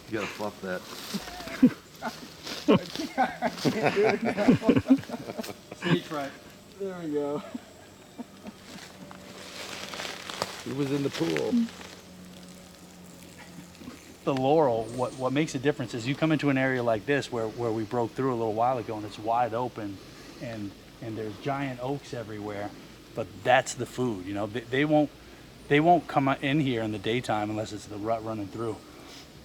D: You gotta fluff that.
A: Stage fright.
C: There we go.
D: He was in the pool.
A: The Laurel, what makes a difference is you come into an area like this where we broke through a little while ago, and it's wide open, and there's giant oaks everywhere, but that's the food. You know, they won't come in here in the daytime unless it's the rut running through.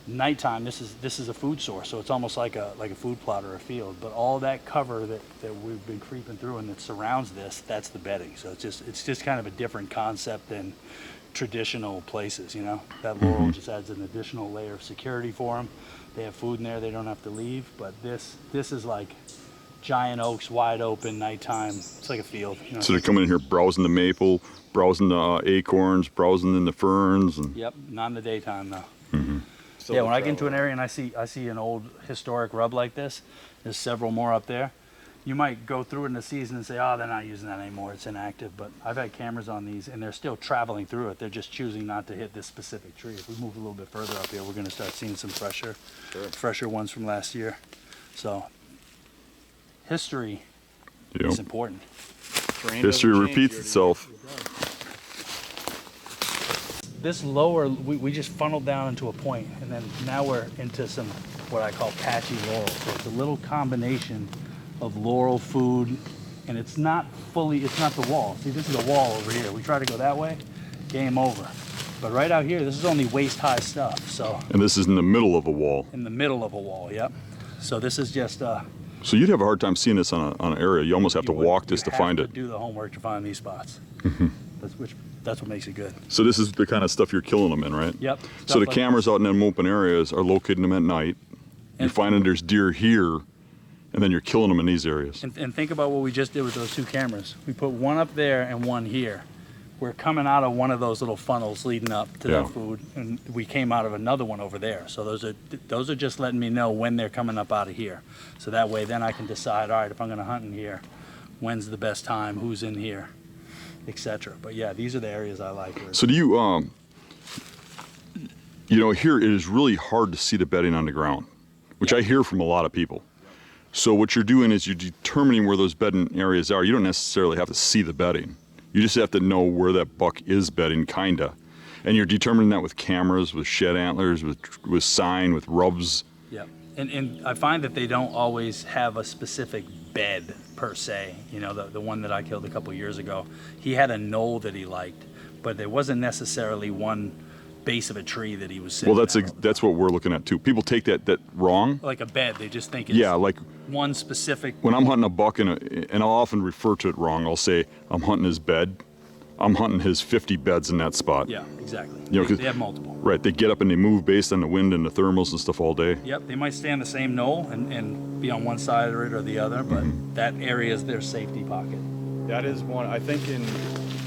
A: Nighttime, this is a food source, so it's almost like a food plot or a field. But all that cover that we've been creeping through and that surrounds this, that's the bedding. So it's just kind of a different concept than traditional places. You know, that Laurel just adds an additional layer of security for them. They have food in there; they don't have to leave. But this is like giant oaks, wide open, nighttime. It's like a field. You know?
B: So they're coming in here browsing the maple, browsing the acorns, browsing in the ferns, and
A: Yep, not in the daytime though.
C: Still
A: Yeah,
C: a
A: when I get into an
C: travel.
A: area and I see an old historic rub like this, there's several more up there. You might go through it in the season and say, oh, they're not using that anymore, it's inactive. But I've had cameras on these and they're still traveling through it. They're just choosing not to hit this specific tree. If we move a little bit further up here, we're gonna start seeing some fresher ones from last year. So history is important.
C: Terrain
B: history
C: doesn't change
B: repeats
C: year to
B: itself.
A: This lower, we just funneled down into a point, and then now we're into some what I call patchy laurel. So it's a little combination of laurel food, and it's not the wall. See, this is a wall over here. We try to go that way, game over. But right out here, this is only waist high stuff. So
B: And this is in the middle of a wall.
A: in the middle of a wall, yep. So this is just
B: So you'd have a hard time seeing this on an area. You almost have to walk just to find it.
A: Do the homework to find these spots. That's what makes it good.
B: So this is the kind of stuff you're killing them in, right?
A: Yep.
B: So the
A: Stuff like
B: cameras out in them open areas are locating them at night. You're
A: And-
B: finding there's deer here, and then you're killing them in these areas.
A: And think about what we just did with those 2 cameras. We put one up there and one here. We're coming out of one of those little funnels leading up to
B: Yeah.
A: that food, and we came out of another one over there. So those are just letting me know when they're coming up out of here. So that way, then I can decide, all right, if I'm going to hunt in here, when's the best time, who's in here, etc. But yeah, these are the areas I like.
B: So do you, here it is really hard to see the bedding on the ground, which I hear from a lot of people. So what you're doing is you're determining where those bedding areas are. You don't necessarily have to see the bedding. You just have to know where that buck is bedding, kinda. And you're determining that with cameras, with shed antlers, with sign, with rubs.
A: Yep. And I find that they don't always have a specific bed per se. You know, the one that I killed a couple years ago, he had a knoll that he liked, but there wasn't necessarily one base of a tree that he was sitting
B: Well,
A: at.
B: that's what we're looking at too. People take that wrong.
A: Like a bed, they just think it's
B: Yeah, like
A: one specific.
B: when I'm hunting a buck, and I'll often refer to it wrong, I'll say I'm hunting his bed. I'm hunting his 50 beds in that spot.
A: Yeah, exactly.
B: You know, 'cause-
A: they have multiple.
B: Right, they get up and they move based on the wind and the thermals and stuff all day.
A: Yep, they might stay on the same knoll and be on one side of it or the other, but that area is their safety pocket.
C: That is one, I think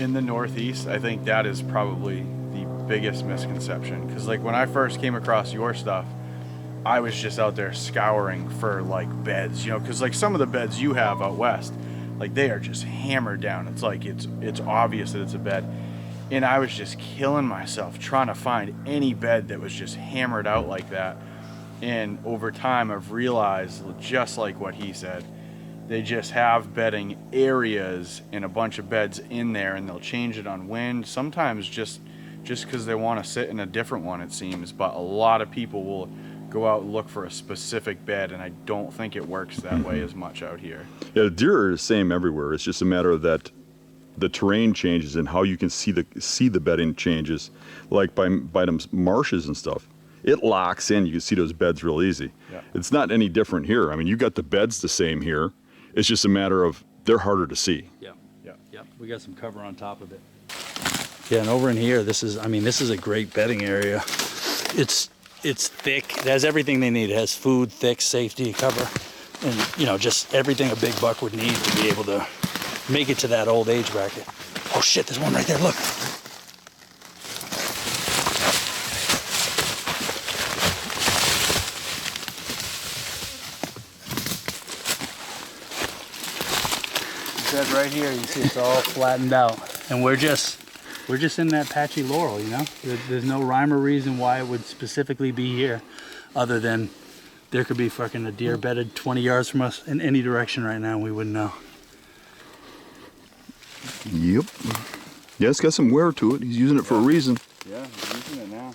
C: in the Northeast, I think that is probably the biggest misconception. Because like when I first came across your stuff, I was just out there scouring for like beds, you know, because like some of the beds you have out west, like they are just hammered down. It's like it's obvious that it's a bed. And I was just killing myself trying to find any bed that was just hammered out like that. And over time I've realized, just like what he said, they just have bedding areas and a bunch of beds in there, and they'll change it on wind. Sometimes just because they want to sit in a different one, it seems. But a lot of people will go out and look for a specific bed, and I don't think it works that way as much out here.
B: Yeah, the deer are the same everywhere. It's just a matter of that the terrain changes and how you can see the bedding changes. Like by them marshes and stuff, it locks in. You can see those beds real easy.
C: Yeah.
B: It's not any different here. I mean, you got the beds the same here. It's just a matter of they're harder to see.
A: Yeah.
C: Yeah.
A: Yep, we got some cover on top of it. Yeah, and over in here, this is a great bedding area. It's thick. It has everything they need. It has food, thick, safety, cover, and you know, just everything a big buck would need to be able to make it to that old age bracket. Oh shit, there's one right there, look. Bed right here, you see it's all flattened out. And we're just in that patchy laurel, you know? There's no rhyme or reason why it would specifically be here, other than there could be fucking a deer bedded 20 yards from us in any direction right now and we wouldn't know.
B: Yep. Yeah, it's got some wear to it. He's using it for a reason.
C: Yeah, I'm using it now.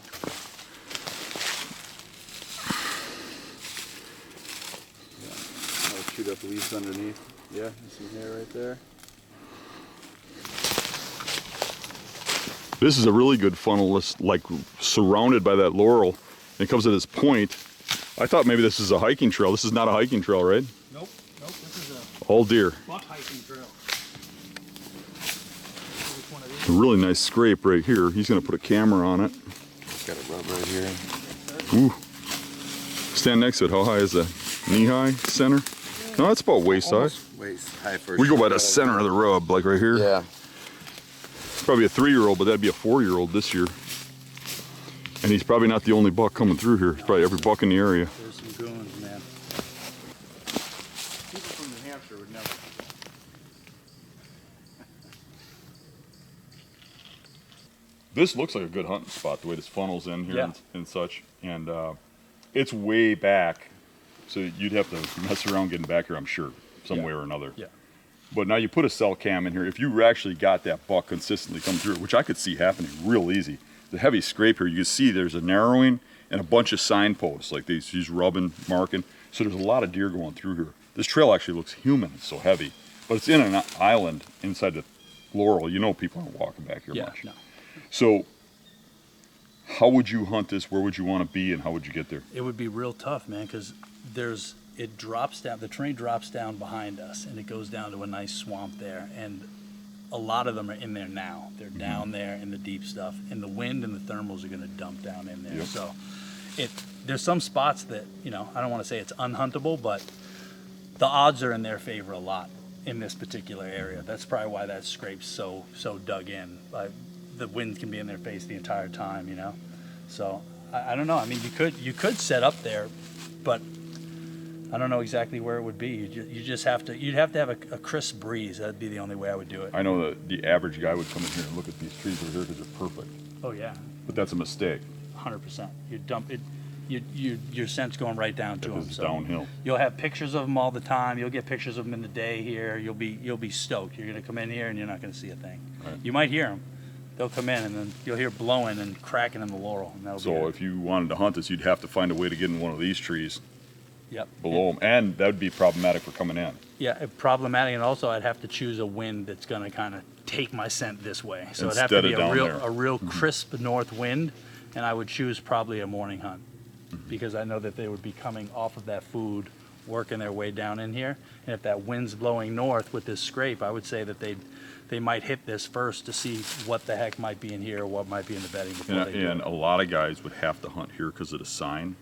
C: Yeah, I'll shoot up leaves underneath. Yeah, there's some hair right there.
B: This is a really good funnel, like surrounded by that laurel. And it comes to this point. I thought maybe this is a hiking trail. This is not a hiking trail, right?
A: Nope, this is a
B: All deer.
A: buck hiking trail.
B: A really nice scrape right here. He's gonna put a camera on it.
D: It's got a rub right here.
B: Ooh. Stand next to it. How high is that? Knee high? Center? No, that's about waist high.
D: Waist high for
B: We go by
D: sure.
B: the center of the rub, like right here.
D: Yeah.
B: It's probably a 3-year-old, but that'd be a 4-year-old this year. And he's probably not the only buck coming through here. It's probably every buck in the area.
A: There's some goons, man.
C: People from New Hampshire would never.
B: This looks like a good hunting spot, the way this funnels in here
A: Yeah.
B: and such. And it's way back, so you'd have to mess around getting back here, I'm sure, some
A: Yeah.
B: way or another.
A: Yeah.
B: But now you put a cell cam in here. If you actually got that buck consistently come through, which I could see happening real easy. The heavy scrape here, you can see there's a narrowing and a bunch of signposts, like these. He's rubbing, marking. So there's a lot of deer going through here. This trail actually looks human, it's so heavy. But it's in an island inside the laurel. You know people aren't walking back here
A: Yeah,
B: much.
A: no.
B: So how would you hunt this? Where would you want to be, and how would you get there?
A: It would be real tough, man, because it drops down, the terrain drops down behind us, and it goes down to a nice swamp there, and a lot of them are in there now. They're down there in the deep stuff, and the wind and the thermals are going to dump down in there.
B: Yep.
A: So there's some spots that, you know, I don't want to say it's unhuntable, but the odds are in their favor a lot in this particular area. That's probably why that scrape's so dug in. The wind can be in their face the entire time, you know. So I don't know. I mean, you could set up there, but I don't know exactly where it would be. You'd have to have a crisp breeze. That'd be the only way I would do it.
B: I know that the average guy would come in here and look at these trees over here because they're perfect.
A: Oh yeah,
B: But that's a mistake.
A: 100%. You dump it. Your scent's going right down to
B: Because
A: them.
B: it's downhill.
A: You'll have pictures of them all the time. You'll get pictures of them in the day here. You'll be stoked. You're gonna come in here and you're not gonna see a thing.
B: Right.
A: You might hear them. They'll come in and then you'll hear blowing and cracking in the laurel. And that'll be
B: So
A: it.
B: if you wanted to hunt this, you'd have to find a way to get in one of these trees
A: Yep.
B: below them, and that would be problematic for coming in.
A: Yeah, problematic, and also I'd have to choose a wind that's going to kind of take my scent this way. So it'd have to
B: Instead
A: be
B: of down there.
A: a real crisp north wind, and I would choose probably a morning hunt because I know that they would be coming off of that food, working their way down in here. And if that wind's blowing north with this scrape, I would say that they might hit this first to see what the heck might be in here or what might be in the bedding before they do
B: And
A: it.
B: a lot of guys would have to hunt here because of the sign.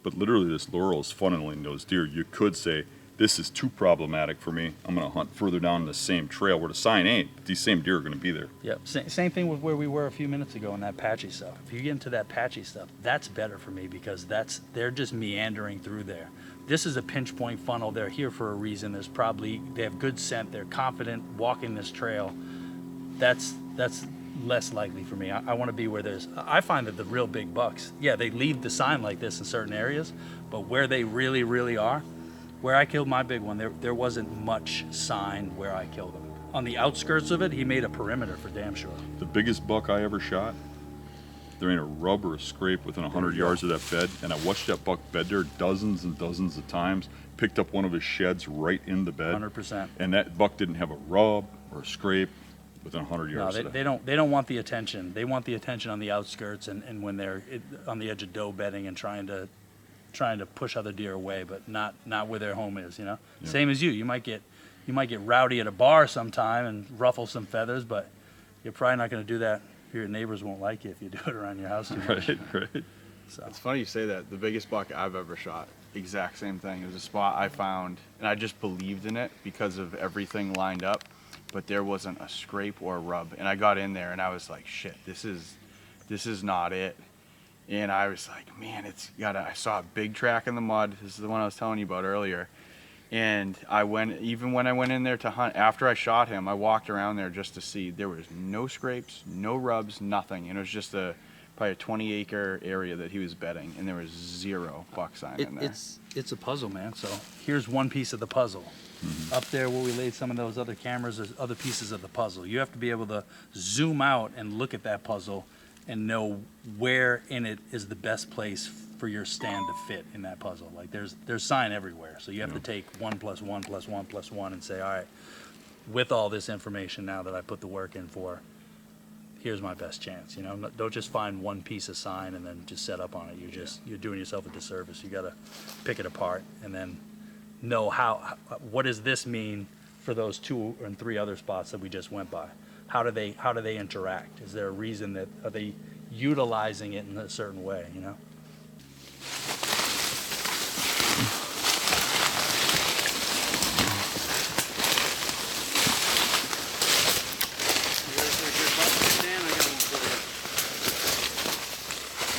B: But literally, this Laurel is funneling those deer. You could say, this is too problematic for me. I'm going to hunt further down the same trail where the sign ain't. But these same deer are going to be there.
A: Yep. Same thing with where we were a few minutes ago in that patchy stuff. If you get into that patchy stuff, that's better for me because they're just meandering through there. This is a pinch point funnel. They're here for a reason. They have good scent. They're confident walking this trail. That's less likely for me. I want to be where I find that the real big bucks, yeah, they leave the sign like this in certain areas, but where they really, really are, where I killed my big one, there wasn't much sign where I killed him. On the outskirts of it, he made a perimeter for damn sure.
B: The biggest buck I ever shot, there ain't a rub or a scrape within 100 yards of that bed, and I watched that buck bed there dozens and dozens of times, picked up one of his sheds right in the bed.
A: 100%.
B: And that buck didn't have a rub or a scrape within 100 yards
A: No,
B: of that.
A: they don't want the attention. They want the attention on the outskirts and when they're on the edge of doe bedding and trying to push other deer away, but not where their home is, you know?
B: Yeah.
A: Same as you. You might get rowdy at a bar sometime and ruffle some feathers, but you're probably not going to do that. Your neighbors won't like you if you do it around your house too much.
B: Right.
A: So
C: It's funny you say that. The biggest buck I've ever shot, exact same thing. It was a spot I found, and I just believed in it because of everything lined up, but there wasn't a scrape or a rub. And I got in there, and I was like, shit, this is not it. And I was like, man, I saw a big track in the mud. This is the one I was telling you about earlier. And even when I went in there to hunt, after I shot him, I walked around there just to see. There was no scrapes, no rubs, nothing. And it was just probably a 20-acre area that he was bedding, and there was zero buck sign in there.
A: it's a puzzle, man. So here's one piece of the puzzle. Up there where we laid some of those other cameras, there's other pieces of the puzzle. You have to be able to zoom out and look at that puzzle and know where in it is the best place for your stand to fit in that puzzle. Like there's sign everywhere. So you have to take 1 + 1 + 1 + 1 and say, all right, with all this information now that I put the work in for, here's my best chance. You know, don't just find one piece of sign and then just set up on it. You're doing yourself a disservice. You got to pick it apart and then know what does this mean for those 2 and 3 other spots that we just went by. How do they interact? Is there a reason are they utilizing it in a certain way, you know?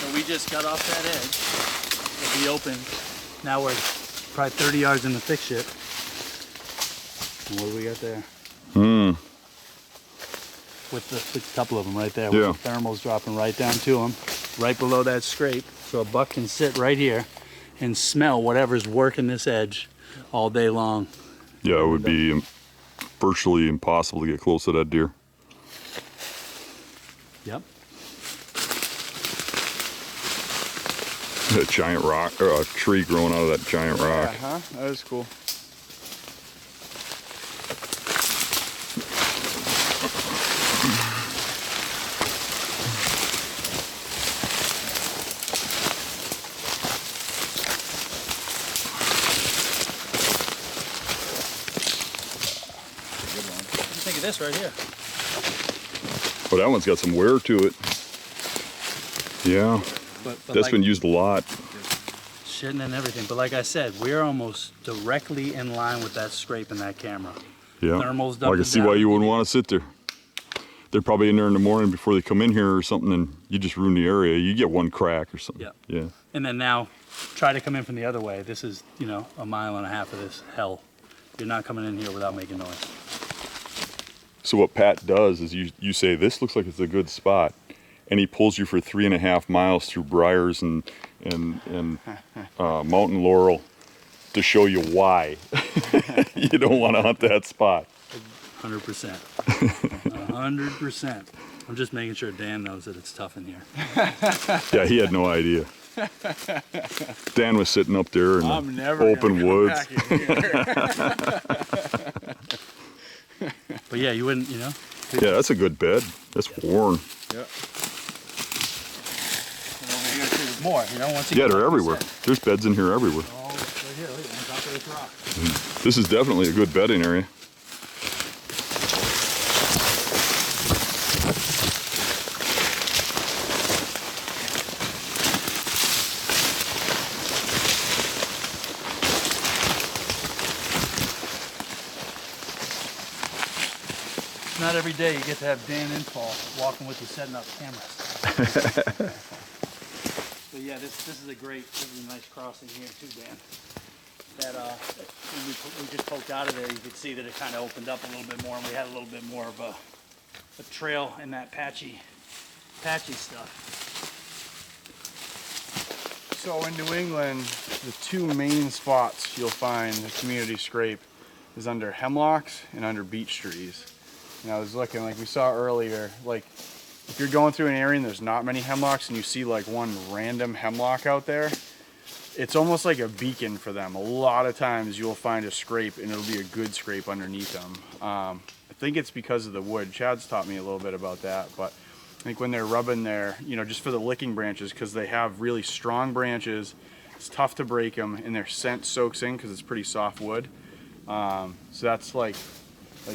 A: So we just got off that edge of the open. Now we're probably 30 yards in the thick shit. And what do we got there? With a couple of them right there.
B: Yeah.
A: With the thermals dropping right down to them, right below that scrape. So a buck can sit right here and smell whatever's working this edge all day long.
B: Yeah, it would be virtually impossible to get close to that deer.
A: Yep.
B: That giant rock, or a tree growing out of that giant rock.
C: Huh? That was cool.
A: Think of this right here.
B: But that one's got some wear to it. Yeah,
A: But
B: that's
A: like,
B: been used a lot.
A: shitting and everything. But like I said, we're almost directly in line with that scrape in that camera.
B: Yeah,
A: Thermals
B: well, I can
A: dumping
B: see why
A: down.
B: you wouldn't want to sit there. They're probably in there in the morning before they come in here or something, and you just ruin the area. You get one crack or something.
A: Yeah.
B: Yeah.
A: And then now, try to come in from the other way. This is, you know, 1.5 miles of this hell. You're not coming in here without making noise.
B: So what Pat does is you say, this looks like it's a good spot. And he pulls you for 3.5 miles through briars and mountain laurel to show you why you don't want to hunt that spot.
A: 100%. 100%. I'm just making sure Dan knows that it's tough in here.
B: Yeah, he had no idea. Dan was sitting up there in
C: I'm
B: the
C: never
B: open woods.
C: back in here.
A: But yeah, you wouldn't, you know.
B: Yeah, that's a good bed. That's worn.
C: Yeah.
A: You're gonna see there's more, you know. Once you
B: Yeah,
A: get
B: they're
A: like
B: everywhere.
A: this
B: There's beds in here everywhere.
A: in. Oh, right here, look on top of this rock.
B: This is definitely a good bedding area.
A: Not every day you get to have Dan Infall walking with you setting up cameras. But yeah, this is a nice crossing here too, Dan. That when we just poked out of there, you could see that it kind of opened up a little bit more, and we had a little bit more of a trail in that patchy stuff.
C: So in New England, the two main spots you'll find the community scrape is under hemlocks and under beech trees. And I was looking, like we saw earlier, like if you're going through an area and there's not many hemlocks and you see like one random hemlock out there, it's almost like a beacon for them. A lot of times you'll find a scrape and it'll be a good scrape underneath them. I think it's because of the wood. Chad's taught me a little bit about that, but I think when they're rubbing their, you know, just for the licking branches, because they have really strong branches, it's tough to break them and their scent soaks in because it's pretty soft wood. So that's like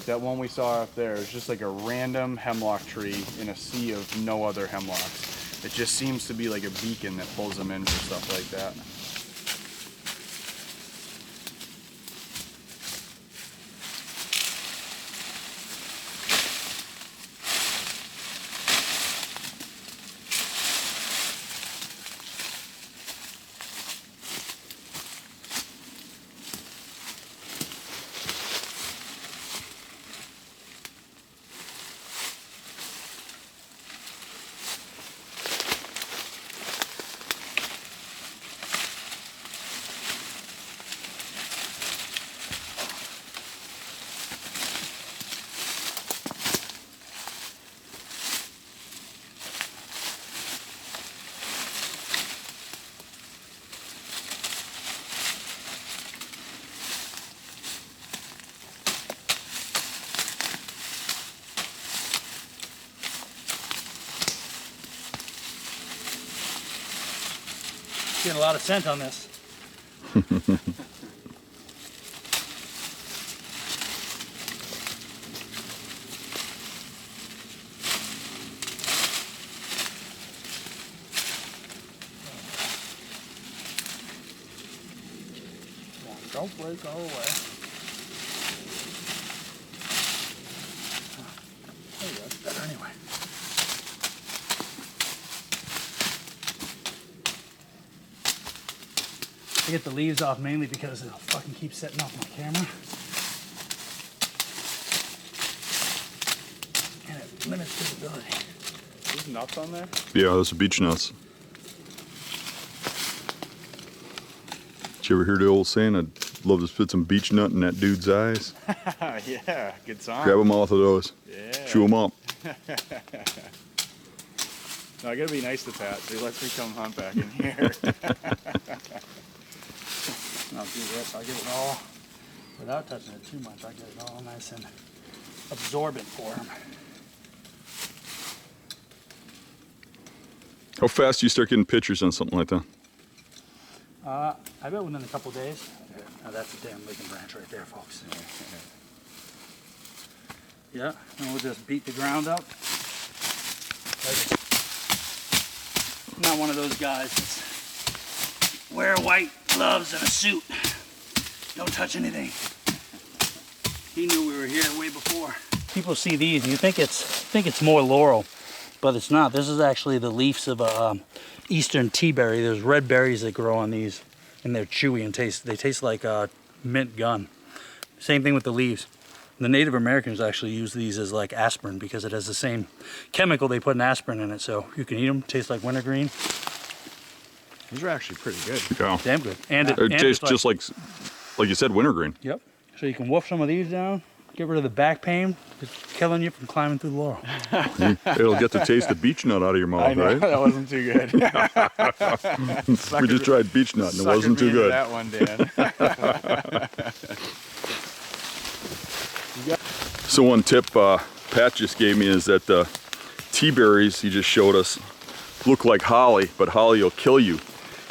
C: that one we saw up there is just like a random hemlock tree in a sea of no other hemlocks. It just seems to be like a beacon that pulls them in for stuff like that.
A: Getting a lot of scent on this. Don't break our way. There you go, it's better anyway. I get the leaves off mainly because it'll fucking keep setting off my camera. And it limits visibility.
C: There's nuts on there?
B: Yeah, those are beech nuts. Did you ever hear the old saying, I'd love to spit some beech nut in that dude's eyes?
C: Yeah, good song.
B: Grab a mouth of those.
C: Yeah.
B: Chew them up.
C: No, I gotta be nice to Pat, so he lets me come hunt back in here.
A: I'll do this. I'll get it all, without touching it too much, I'll get it all nice and absorbent for him.
B: How fast do you start getting pictures on something like that?
A: I bet within a couple days. Now that's a damn licking branch right there, folks. Yeah, and we'll just beat the ground up. I'm not one of those guys that's wear white gloves and a suit. Don't touch anything. He knew we were here way before. People see these and you think it's more laurel, but it's not. This is actually the leaves of a eastern tea berry. There's red berries that grow on these, and they're chewy and they taste like mint gum. Same thing with the leaves. The Native Americans actually use these as like aspirin because it has the same chemical they put in aspirin in it, so you can eat them. Taste like wintergreen.
C: These are actually pretty good.
B: Yeah.
A: Damn good. And
B: It tastes just like you said, wintergreen.
A: Yep. So you can wolf some of these down. get rid of the back pain. It's killing you from climbing through Laurel.
B: It'll get the taste of beech nut out of your mouth,
C: I know,
B: right?
C: that wasn't too good.
B: We just tried beech nut and it wasn't too good.
C: That one, Dan.
B: So one tip Pat just gave me is that the tea berries he just showed us look like holly, but holly will kill you.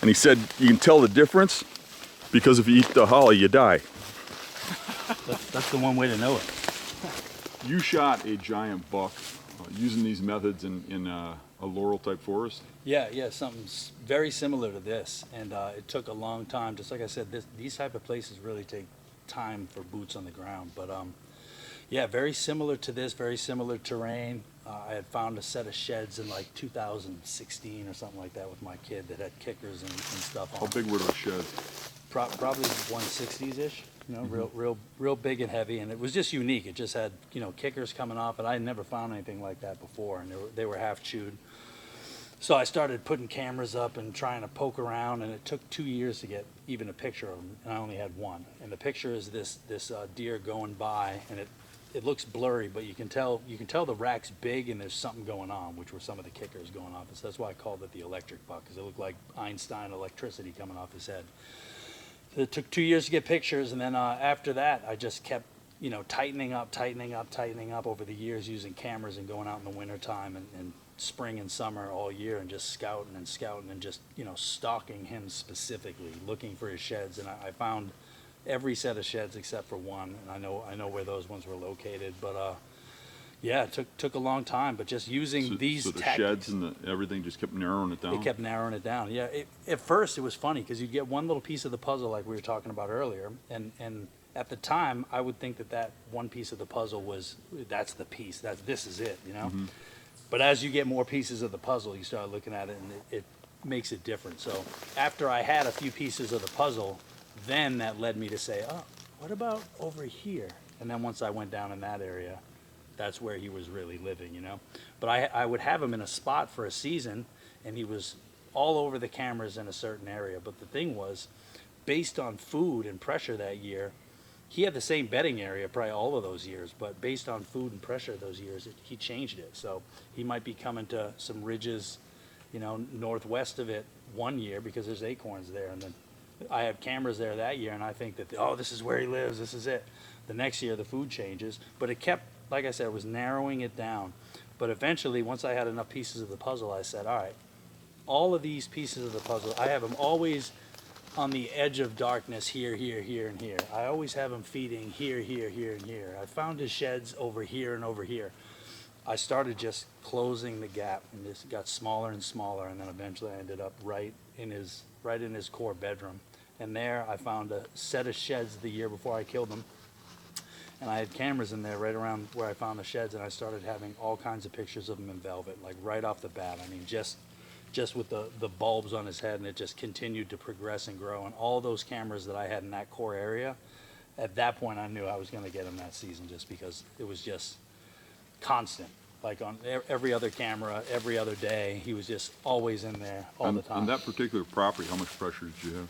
B: And he said you can tell the difference because if you eat the holly, you die.
A: That's the one way to know it.
B: You shot a giant buck using these methods in a laurel type forest.
A: Yeah, something very similar to this, and it took a long time. Just like I said, these type of places really take time for boots on the ground. But yeah, very similar to this, very similar terrain. I had found a set of sheds in like 2016 or something like that with my kid that had kickers and stuff on.
B: How big were those sheds?
A: Probably 160s-ish. You know, real big and heavy, and it was just unique. It just had, you know, kickers coming off, and I had never found anything like that before, and they were half chewed. So I started putting cameras up and trying to poke around, and it took 2 years to get even a picture of them, and I only had one. And the picture is this deer going by, and it looks blurry, but you can tell the rack's big and there's something going on, which were some of the kickers going off. So that's why I called it the electric buck, because it looked like Einstein electricity coming off his head. So it took 2 years to get pictures, and then after that, I just kept, you know, tightening up over the years, using cameras and going out in the wintertime and spring and summer all year, and just scouting and just, you know, stalking him specifically, looking for his sheds. And I found every set of sheds except for one, and I know where those ones were located. But yeah, it took a long time, but just using these
B: so the
A: tactics,
B: sheds and everything just kept narrowing it down.
A: it kept narrowing it down. Yeah, at first it was funny because you'd get one little piece of the puzzle like we were talking about earlier, and at the time I would think that one piece of the puzzle that's the piece, this is it, you know.
B: Mm-hmm.
A: But as you get more pieces of the puzzle, you start looking at it, and it makes it different. So after I had a few pieces of the puzzle, then that led me to say, oh, what about over here? And then once I went down in that area, that's where he was really living, you know. But I would have him in a spot for a season, and he was all over the cameras in a certain area. But the thing was, based on food and pressure that year, he had the same bedding area probably all of those years, but based on food and pressure those years, he changed it. So he might be coming to some ridges, you know, northwest of it one year because there's acorns there, and then I have cameras there that year, and I think that, oh, this is where he lives, this is it. The next year the food changes, but it kept, like I said, it was narrowing it down. But eventually, once I had enough pieces of the puzzle, I said, all right, all of these pieces of the puzzle, I have them always on the edge of darkness, here, and here. I always have him feeding here, and here. I found his sheds over here and over here. I started just closing the gap, and this got smaller and smaller, and then eventually I ended up right in his core bedroom. And there I found a set of sheds the year before I killed him, and I had cameras in there right around where I found the sheds, and I started having all kinds of pictures of him in velvet, like right off the bat. I mean, just with the bulbs on his head, and it just continued to progress and grow. And all those cameras that I had in that core area, at that point I knew I was going to get him that season, just because it was just constant. Like on every other camera, every other day, he was just always in there all the time.
B: On that particular property, how much pressure did you have?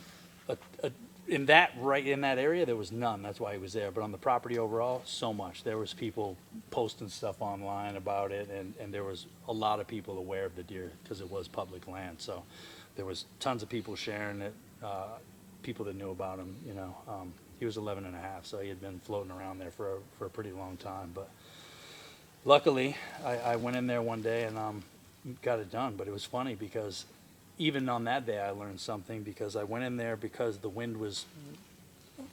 A: In that area, there was none. That's why he was there. But on the property overall, so much. There was people posting stuff online about it, and there was a lot of people aware of the deer because it was public land. So there was tons of people sharing it, people that knew about him. You know, he was 11 and a half, so he had been floating around there for a pretty long time. But luckily, I went in there one day and got it done. But it was funny because even on that day, I learned something, because I went in there because the wind was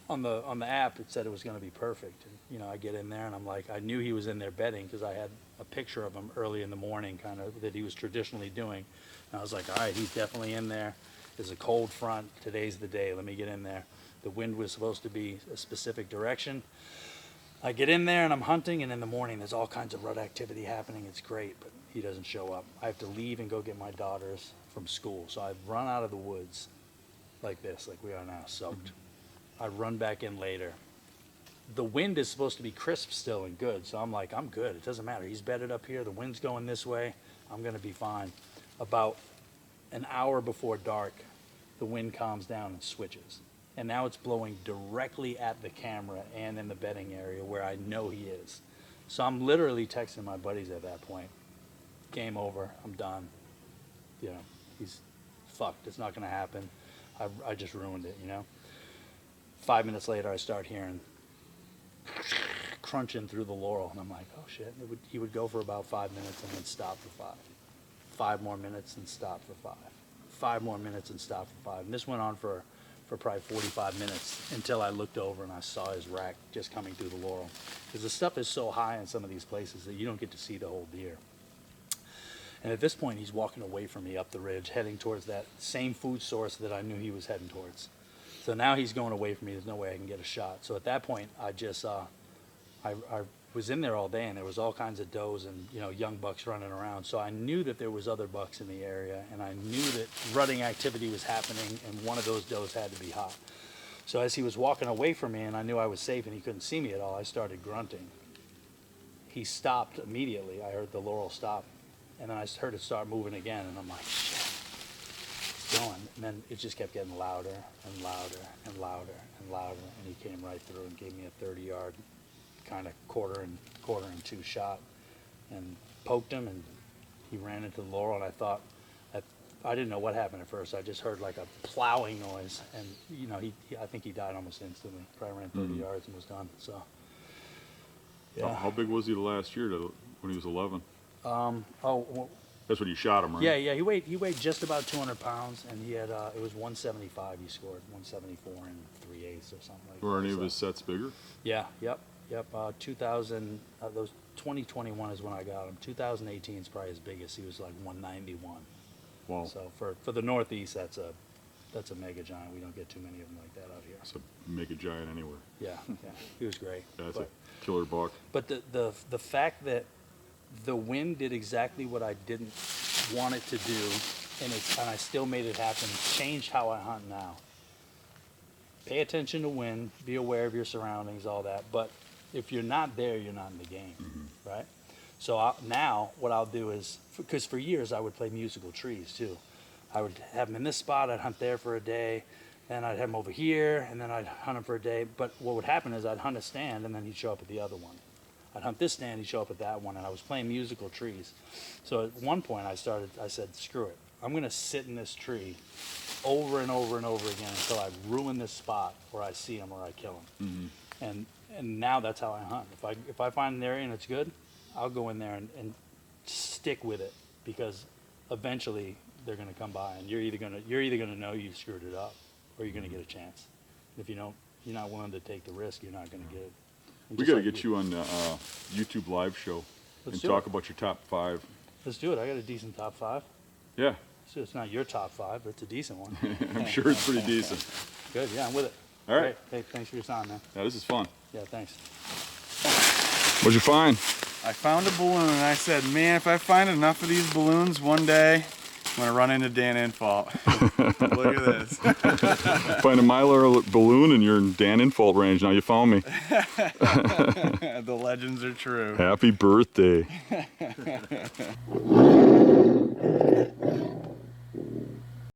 A: on the app. It said it was going to be perfect. And, you know, I get in there and I'm like, I knew he was in there bedding because I had a picture of him early in the morning, kind of that he was traditionally doing. And I was like, all right, he's definitely in there. There's a cold front. Today's the day. Let me get in there. The wind was supposed to be a specific direction. I get in there and I'm hunting, and in the morning there's all kinds of rut activity happening. It's great, but he doesn't show up. I have to leave and go get my daughters from school. So I've run out of the woods like this, like we are now, soaked. I run back in later. The wind is supposed to be crisp still and good, so I'm like, I'm good. It doesn't matter. He's bedded up here. The wind's going this way. I'm going to be fine. About an hour before dark, the wind calms down and switches. and now it's blowing directly at the camera and in the bedding area where I know he is. So I'm literally texting my buddies at that point. Game over, I'm done. You know, he's fucked, it's not gonna happen. I just ruined it, you know? 5 minutes later, I start hearing crunching through the laurel, and I'm like, oh shit. He would go for about 5 minutes and then stop for 5. 5 more minutes and stop for 5. 5 more minutes and stop for 5. And this went on for probably 45 minutes until I looked over and I saw his rack just coming through the laurel. Because the stuff is so high in some of these places that you don't get to see the whole deer. And at this point, he's walking away from me up the ridge, heading towards that same food source that I knew he was heading towards. So now he's going away from me. There's no way I can get a shot. So at that point, I just, I was in there all day, and there was all kinds of does and, you know, young bucks running around. So I knew that there was other bucks in the area, and I knew that rutting activity was happening, and one of those does had to be hot. So as he was walking away from me, and I knew I was safe and he couldn't see me at all, I started grunting. He stopped immediately. I heard the laurel stop, and then I heard it start moving again, and I'm like, shit. Going, and then it just kept getting louder and louder and louder and louder, and he came right through and gave me a 30-yard kind of quarter and two shot and poked him, and he ran into the laurel, and I thought, I didn't know what happened at first. I just heard like a plowing noise, and you know, I think he died almost instantly. Probably ran 30 yards and was done. So yeah.
B: How big was he last year when he was 11?
A: Well,
B: that's when you shot him, right?
A: Yeah. He weighed just about 200 pounds, and he had it was 175. He scored 174 and 3/8 or something like that.
B: Were any of his sets bigger?
A: Yeah. Yep. 2000. Those 2021 is when I got him. 2018 is probably his biggest. He was like 191.
B: Wow.
A: So for the Northeast, that's a mega giant. We don't get too many of them like that out here.
B: So make a giant anywhere.
A: Yeah. He was great.
B: That's a killer buck.
A: But the fact that the wind did exactly what I didn't want it to do, and I still made it happen, changed how I hunt now. Pay attention to wind, be aware of your surroundings, all that. But if you're not there, you're not in the game, right? So now what I'll do is, because for years I would play musical trees too. I would have them in this spot, I'd hunt there for a day, then I'd have them over here, and then I'd hunt them for a day. But what would happen is I'd hunt a stand, and then he'd show up at the other one. I'd hunt this stand, he'd show up at that one, and I was playing musical trees. So at one point I said, screw it. I'm gonna sit in this tree over and over and over again until I ruin this spot where I see him or I kill him. And now that's how I hunt. If I find an area and it's good, I'll go in there and stick with it, because eventually they're gonna come by, and you're either gonna know you've screwed it up, or you're gonna get a chance. If you're not willing to take the risk, you're not gonna get it.
B: We got to get you on the YouTube live show and talk about your top 5.
A: Let's do it. I got a decent top 5.
B: Yeah.
A: So it's not your top 5, but it's a decent one.
B: I'm sure it's pretty decent.
A: Good. Yeah, I'm with it.
B: All right.
A: Hey, thanks for your time, man.
B: Yeah, this is fun.
A: Yeah, thanks.
B: What'd you find?
C: I found a balloon, and I said, man, if I find enough of these balloons one day, I'm gonna run into Dan Infault. Look at this.
B: Find a Mylar balloon, and you're in Dan Infault range. Now you found me.
C: The legends are true.
B: Happy birthday.